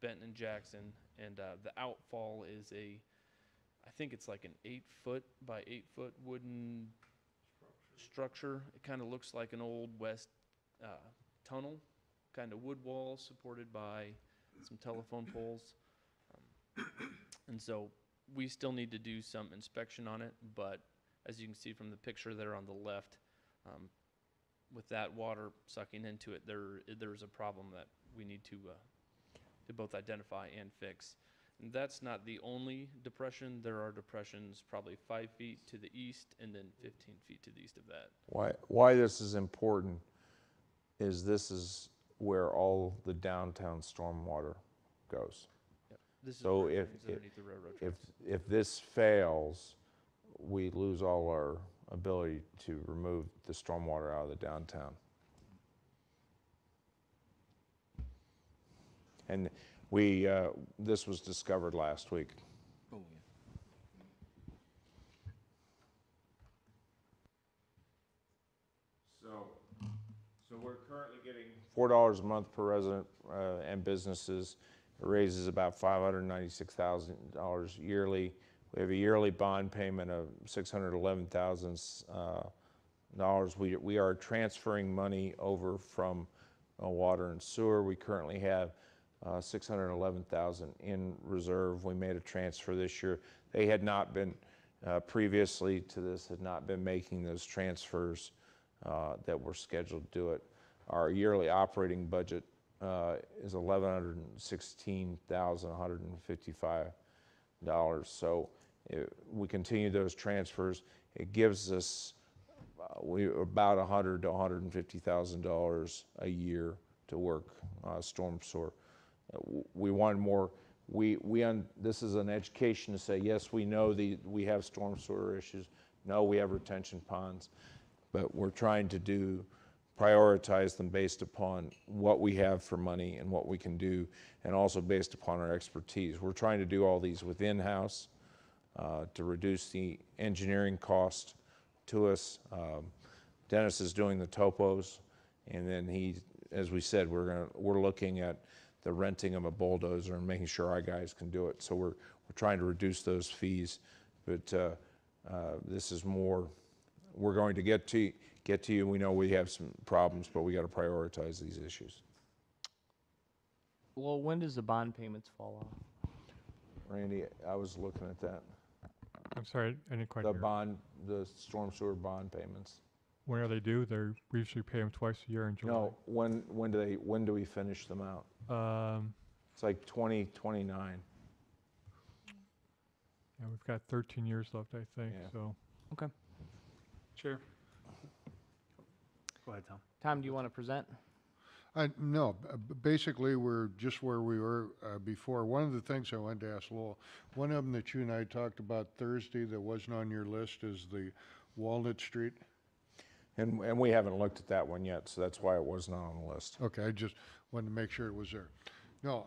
Benton and Jackson, and the outfall is I think it's like an 8-foot by 8-foot wooden structure. It kind of looks like an old west tunnel, kind of wood wall supported by some telephone poles. And so we still need to do some inspection on it, but as you can see from the picture there on the left, with that water sucking into it, there's a problem that we need to both identify and fix. And that's not the only depression. There are depressions probably 5 feet to the east and then 15 feet to the east of that. Why this is important is this is where all the downtown stormwater goes. This is So where it if, runs underneath the railroad tracks. if this fails, we lose all our ability to remove the stormwater out of the downtown. And this was discovered last week. Oh, yeah. So we're currently getting $4 a month per resident and businesses. It raises about $596,000 yearly. We have a yearly bond payment of $611,000. We are transferring money over from water and sewer. We currently have $611,000 in reserve. We made a transfer this year. They had not been, previously to this, had not been making those transfers that were scheduled to do it. Our yearly operating budget is $1,116,155. So we continue those transfers. It gives us about $100,000 to $150,000 a year to work storm sewer. We want more. This is an education to say, yes, we know we have storm sewer issues. No, we have retention ponds, but we're trying to prioritize them based upon what we have for money and what we can do, and also based upon our expertise. We're trying to do all these within house to reduce the engineering cost to us. Dennis is doing the topos, and then as we said, we're looking at the renting of a bulldozer and making sure our guys can do it. So we're trying to reduce those fees, but this is more. We're going to get to you. We know we have some problems, but we got to prioritize these issues. Well, when does the bond payments fall off? Randy, I was looking at that. I'm sorry, I didn't quite hear. The storm sewer bond payments. When are they due? We usually pay them twice a year in July. No, when do we finish them out? It's like 2029. Yeah, we've got 13 years left, I think, Yeah. so. Okay. Chair. Go ahead, Tom. Tom, do you want to present? No, basically, we're just where we were before. One of the things I wanted to ask Lowell, one of them that you and I talked about Thursday that wasn't on your list is the Walnut Street. And we haven't looked at that one yet, so that's why it was not on the list. Okay, I just wanted to make sure it was there. No,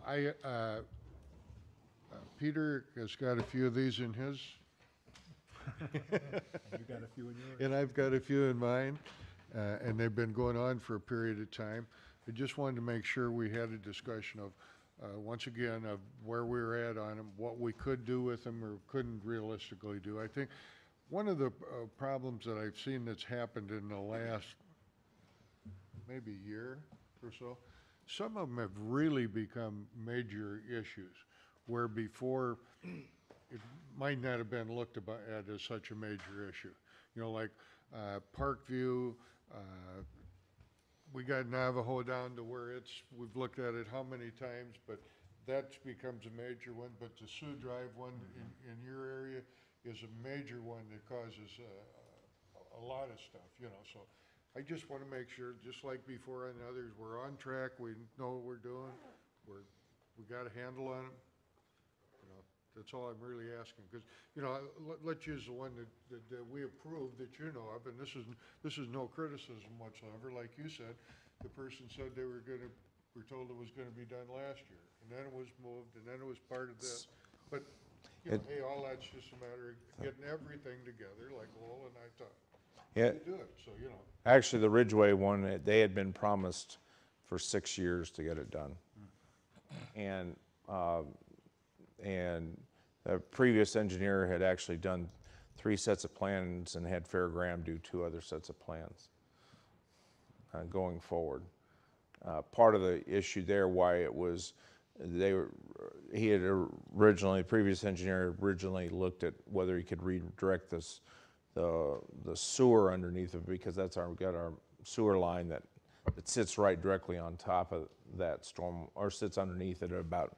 Peter has got a few of these in his. You got a few in yours? And I've got a few in mine, and they've been going on for a period of time. I just wanted to make sure we had a discussion of once again, of where we were at on them, what we could do with them or couldn't realistically do. I think one of the problems that I've seen that's happened in the last maybe year or so, some of them have really become major issues, where before it might not have been looked at as such a major issue. You know, like Parkview, we got Navajo down to where we've looked at it how many times, but that becomes a major one. But the Sioux Drive one in your area is a major one that causes a lot of stuff, you know. So I just want to make sure, just like before on others, we're on track, we know what we're doing, we got a handle on them. You know, that's all I'm really asking, because, you know, let's use the one that we approved that you know of, and this is no criticism whatsoever. Like you said, the person said we're told it was gonna be done last year, and then it was moved, and then it was part of this. But, you know, hey, all that's just a matter of getting everything together, like Lowell and I thought. Yeah. To do it, so, you know. Actually, the Ridgeway one, they had been promised for 6 years to get it done. And the previous engineer had actually done 3 sets of plans and had Fairgram do 2 other sets of plans going forward. Part of the issue there, why it was, the previous engineer originally looked at whether he could redirect the sewer underneath it, because we got our sewer line that sits right directly on top of that storm, or sits underneath it at about,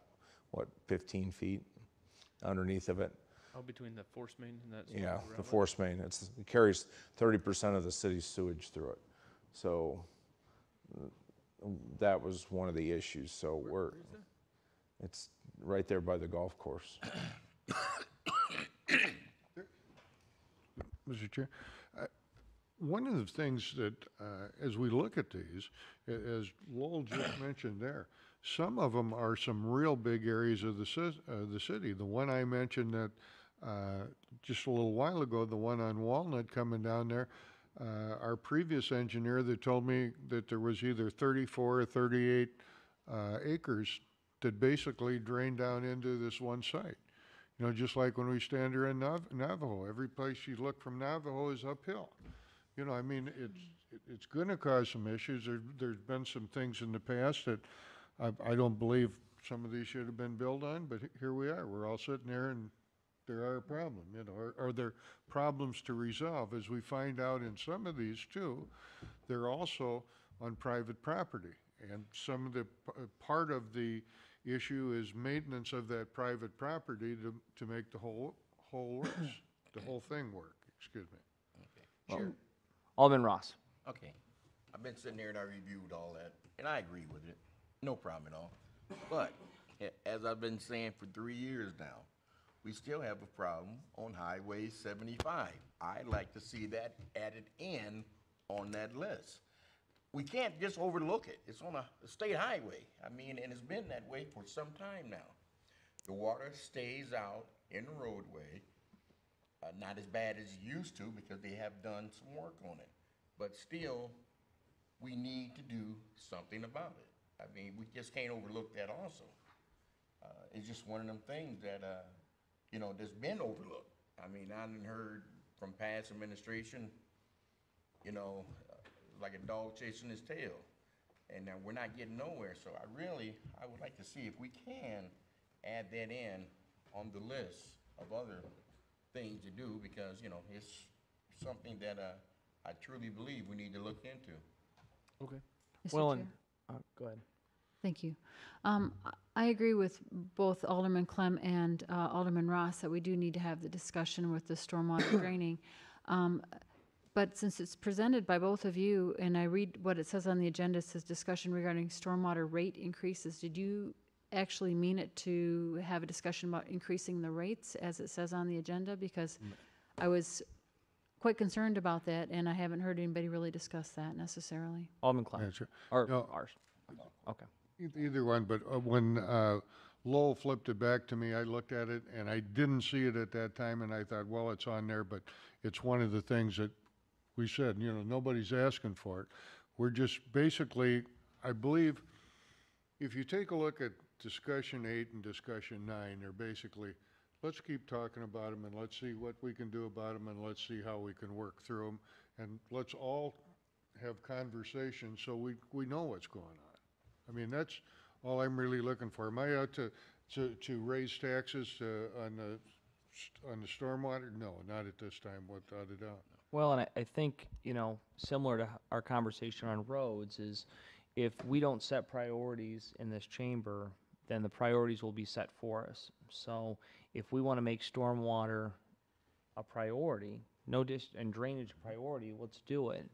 what, 15 feet underneath of it. Oh, between the force main and that? Yeah, the force main. It carries 30% of the city's sewage through it. So that was one of the issues. So it's right there by the golf course. Mr. Chair, one of the things that, as we look at these, as Lowell just mentioned there, some of them are some real big areas of the city. The one I mentioned that just a little while ago, the one on Walnut coming down there, our previous engineer that told me that there was either 34 or 38 acres that basically drained down into this one site. You know, just like when we stand here in Navajo, every place you look from Navajo is uphill. You know, I mean, it's going to cause some issues. There's been some things in the past that I don't believe some of these should have been built on, but here we are. We're all sitting there, and there are a problem. You know, are there problems to resolve? As we find out in some of these too, they're also on private property, and some of the part of the issue is maintenance of that private property to make the whole thing work. Excuse me. Sure. Alderman Ross. Okay. I've been sitting there and I reviewed all that, and I agree with it. No problem at all. But as I've been saying for 3 years now, we still have a problem on Highway 75. I'd like to see that added in on that list. We can't just overlook it. It's on a state highway. I mean, and it's been that way for some time now. The water stays out in the roadway, not as bad as it used to because they have done some work on it. But still, we need to do something about it. I mean, we just can't overlook that also. It's just one of them things that, you know, that's been overlooked. I mean, I done heard from past administration, you know, like a dog chasing his tail, and we're not getting nowhere. So I would like to see if we can add that in on the list of other things to do, because, you know, it's something that I truly believe we need to look into. Okay. Mr. Well, Chair? and go ahead. Thank you. I agree with both Alderman Clem and Alderman Ross that we do need to have the discussion with the stormwater draining. But since it's presented by both of you, and I read what it says on the agenda, it says discussion regarding stormwater rate increases. Did you actually mean it to have a discussion about increasing the rates as it says on the agenda? Because I was quite concerned about that, and I haven't heard anybody really discuss that necessarily. Alderman Clem. Yeah, sure. Or No. ours. Okay. Either one, but when Lowell flipped it back to me, I looked at it, and I didn't see it at that time, and I thought, well, it's on there, but it's one of the things that we said, you know, nobody's asking for it. We're just basically, I believe, if you take a look at discussion 8 and discussion 9 are basically, let's keep talking about them and let's see what we can do about them and let's see how we can work through them. And let's all have conversations so we know what's going on. I mean, that's all I'm really looking for. Am I out to raise taxes on the stormwater? No, not at this time, without a doubt. Well, and I think, you know, similar to our conversation on roads is if we don't set priorities in this chamber, then the priorities will be set for us. So if we want to make stormwater a priority, and drainage a priority, let's do it.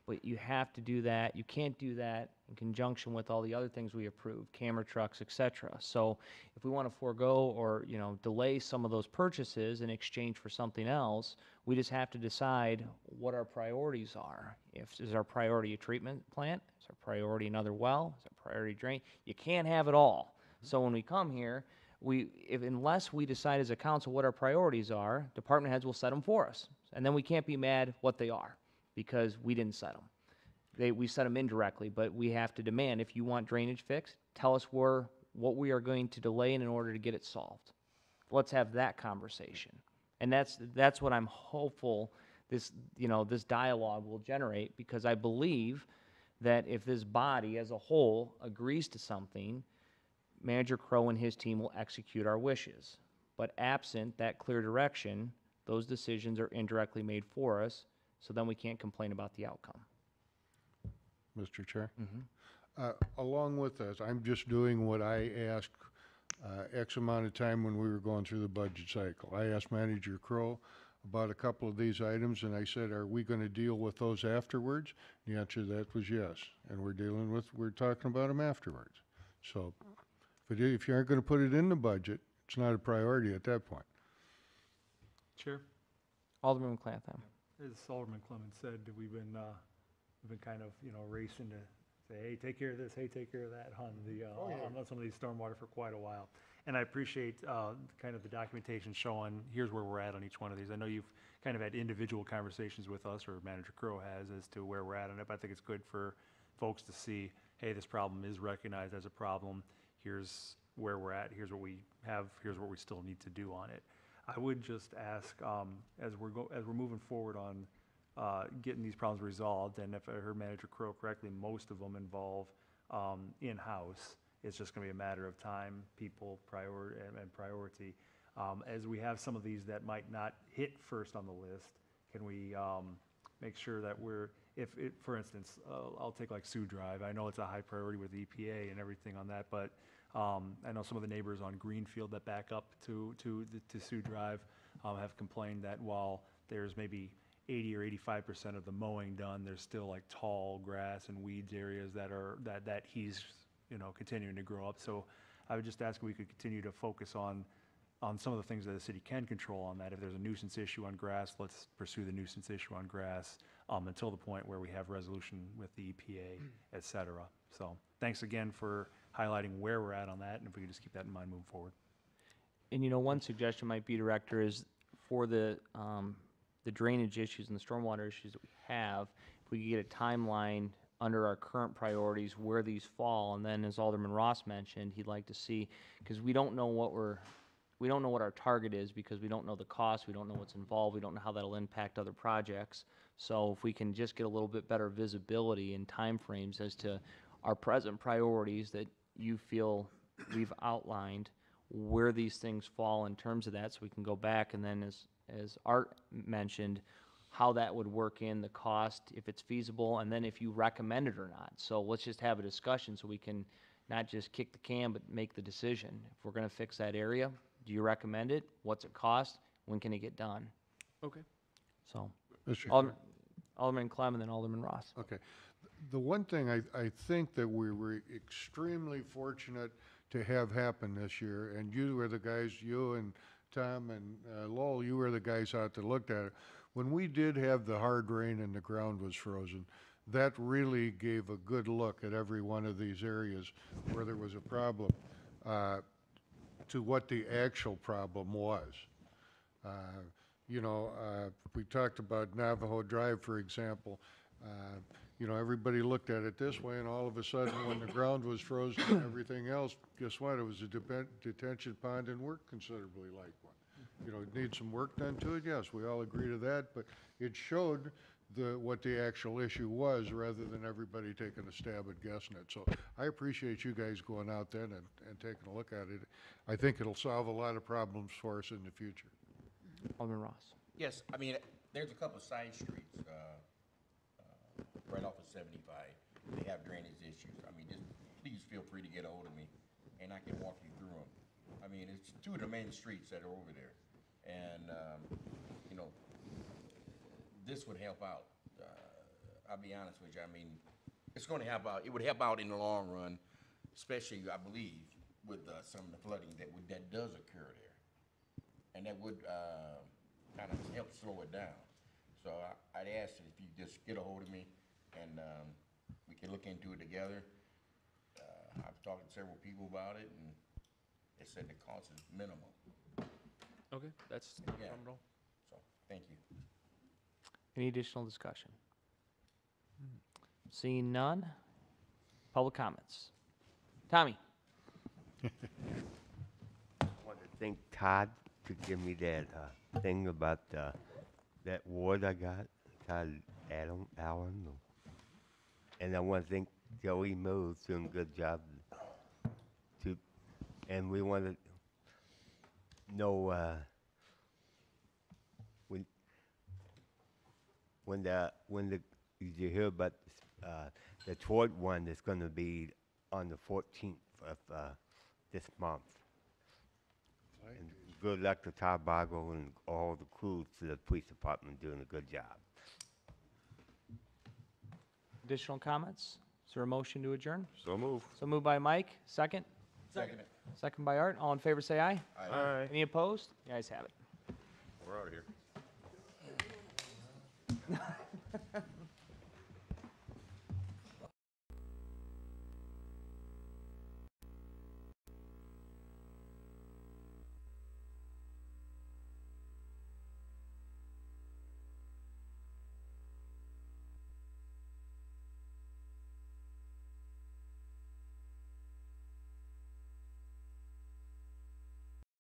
But you have to do that. You can't do that in conjunction with all the other things we approved, camera trucks, et cetera. So if we want to forego or, you know, delay some of those purchases in exchange for something else, we just have to decide what our priorities are. Is our priority a treatment plant? Is our priority another well? Is our priority drain? You can't have it all. So when we come here, unless we decide as a council what our priorities are, department heads will set them for us. And then we can't be mad what they are, because we didn't set them. We set them indirectly, but we have to demand, if you want drainage fixed, tell us what we are going to delay in order to get it solved. Let's have that conversation. And that's what I'm hopeful this dialogue will generate, because I believe that if this body as a whole agrees to something, Manager Crow and his team will execute our wishes. But absent that clear direction, those decisions are indirectly made for us, so then we can't complain about the outcome. Mr. Chair? Along with this, I'm just doing what I asked X amount of time when we were going through the budget cycle. I asked Manager Crow about a couple of these items, and I said, are we going to deal with those afterwards? The answer to that was yes, and we're talking about them afterwards. So if you aren't going to put it in the budget, it's not a priority at that point. Chair? Alderman Clantham. As Alderman Clemens said, we've been kind of, you know, racing to say, hey, take care of this, hey, take care of that on some of these stormwater for quite a while. And I appreciate kind of the documentation showing here's where we're at on each one of these. I know you've kind of had individual conversations with us, or Manager Crow has, as to where we're at on it, but I think it's good for folks to see, hey, this problem is recognized as a problem. Here's where we're at. Here's what we have. Here's what we still need to do on it. I would just ask, as we're moving forward on getting these problems resolved, and if I heard Manager Crow correctly, most of them involve in-house. It's just going to be a matter of time, people, priority. As we have some of these that might not hit first on the list, can we make sure that for instance, I'll take like Sioux Drive. I know it's a high priority with EPA and everything on that, but I know some of the neighbors on Greenfield that back up to Sioux Drive have complained that while there's maybe 80 or 85% of the mowing done, there's still like tall grass and weeds areas that he's, you know, continuing to grow up. So I would just ask if we could continue to focus on some of the things that the city can control on that. If there's a nuisance issue on grass, let's pursue the nuisance issue on grass until the point where we have resolution with the EPA, et cetera. So thanks again for highlighting where we're at on that, and if we could just keep that in mind moving forward. And you know, one suggestion might be, Director, is for the drainage issues and the stormwater issues that we have, if we could get a timeline under our current priorities where these fall, and then as Alderman Ross mentioned, he'd like to see, because we don't know what our target is, because we don't know the cost, we don't know what's involved, we don't know how that'll impact other projects. So if we can just get a little bit better visibility and timeframes as to our present priorities that you feel we've outlined, where these things fall in terms of that, so we can go back, and then as Art mentioned, how that would work in the cost, if it's feasible, and then if you recommend it or not. So let's just have a discussion so we can not just kick the can, but make the decision. If we're going to fix that area, do you recommend it? What's it cost? When can it get done? Okay. So, Alderman Clem and then Alderman Ross. Okay. The one thing I think that we were extremely fortunate to have happen this year, and you were the guys, you and Tom and Lowell, you were the guys out that looked at it. When we did have the hard rain and the ground was frozen, that really gave a good look at every one of these areas where there was a problem to what the actual problem was. You know, we talked about Navajo Drive, for example. you know, everybody looked at it this way, and all of a sudden, when the ground was frozen and everything else, guess what? It was a detention pond and worked considerably like one. You know, it needs some work done to it, yes, we all agree to that, but it showed what the actual issue was, rather than everybody taking a stab at guessing it. So I appreciate you guys going out then and taking a look at it. I think it'll solve a lot of problems for us in the future. Alderman Ross. Yes, I mean, there's a couple side streets, right off of 75. They have drainage issues. I mean, just please feel free to get a hold of me, and I can walk you through them. I mean, it's two of the main streets that are over there, and you know, this would help out. I'll be honest with you. I mean, it's going to help out. It would help out in the long run, especially, I believe, with some of the flooding that does occur there, and that would kind of help slow it down. So I'd ask that if you just get a hold of me, and we can look into it together. I've talked to several people about it, and they said the cost is minimal. Okay, that's not a Yeah. problem at all. So, thank you. Any additional discussion? Seeing none. Public comments. Tommy? I want to thank Todd to give me that thing about that award I got, Todd Allen. And I want to thank Joey Mills doing a good job. And we want to know did you hear about the toward one that's going to be on the 14th of this month? And good luck to Todd Bargle and all the crews to the police department doing a good job. Additional comments? Is there a motion to adjourn? So move. So moved by Mike. Second? Second. Second by Art. All in favor, say aye. Aye. Any opposed? The ayes have it. We're out of here.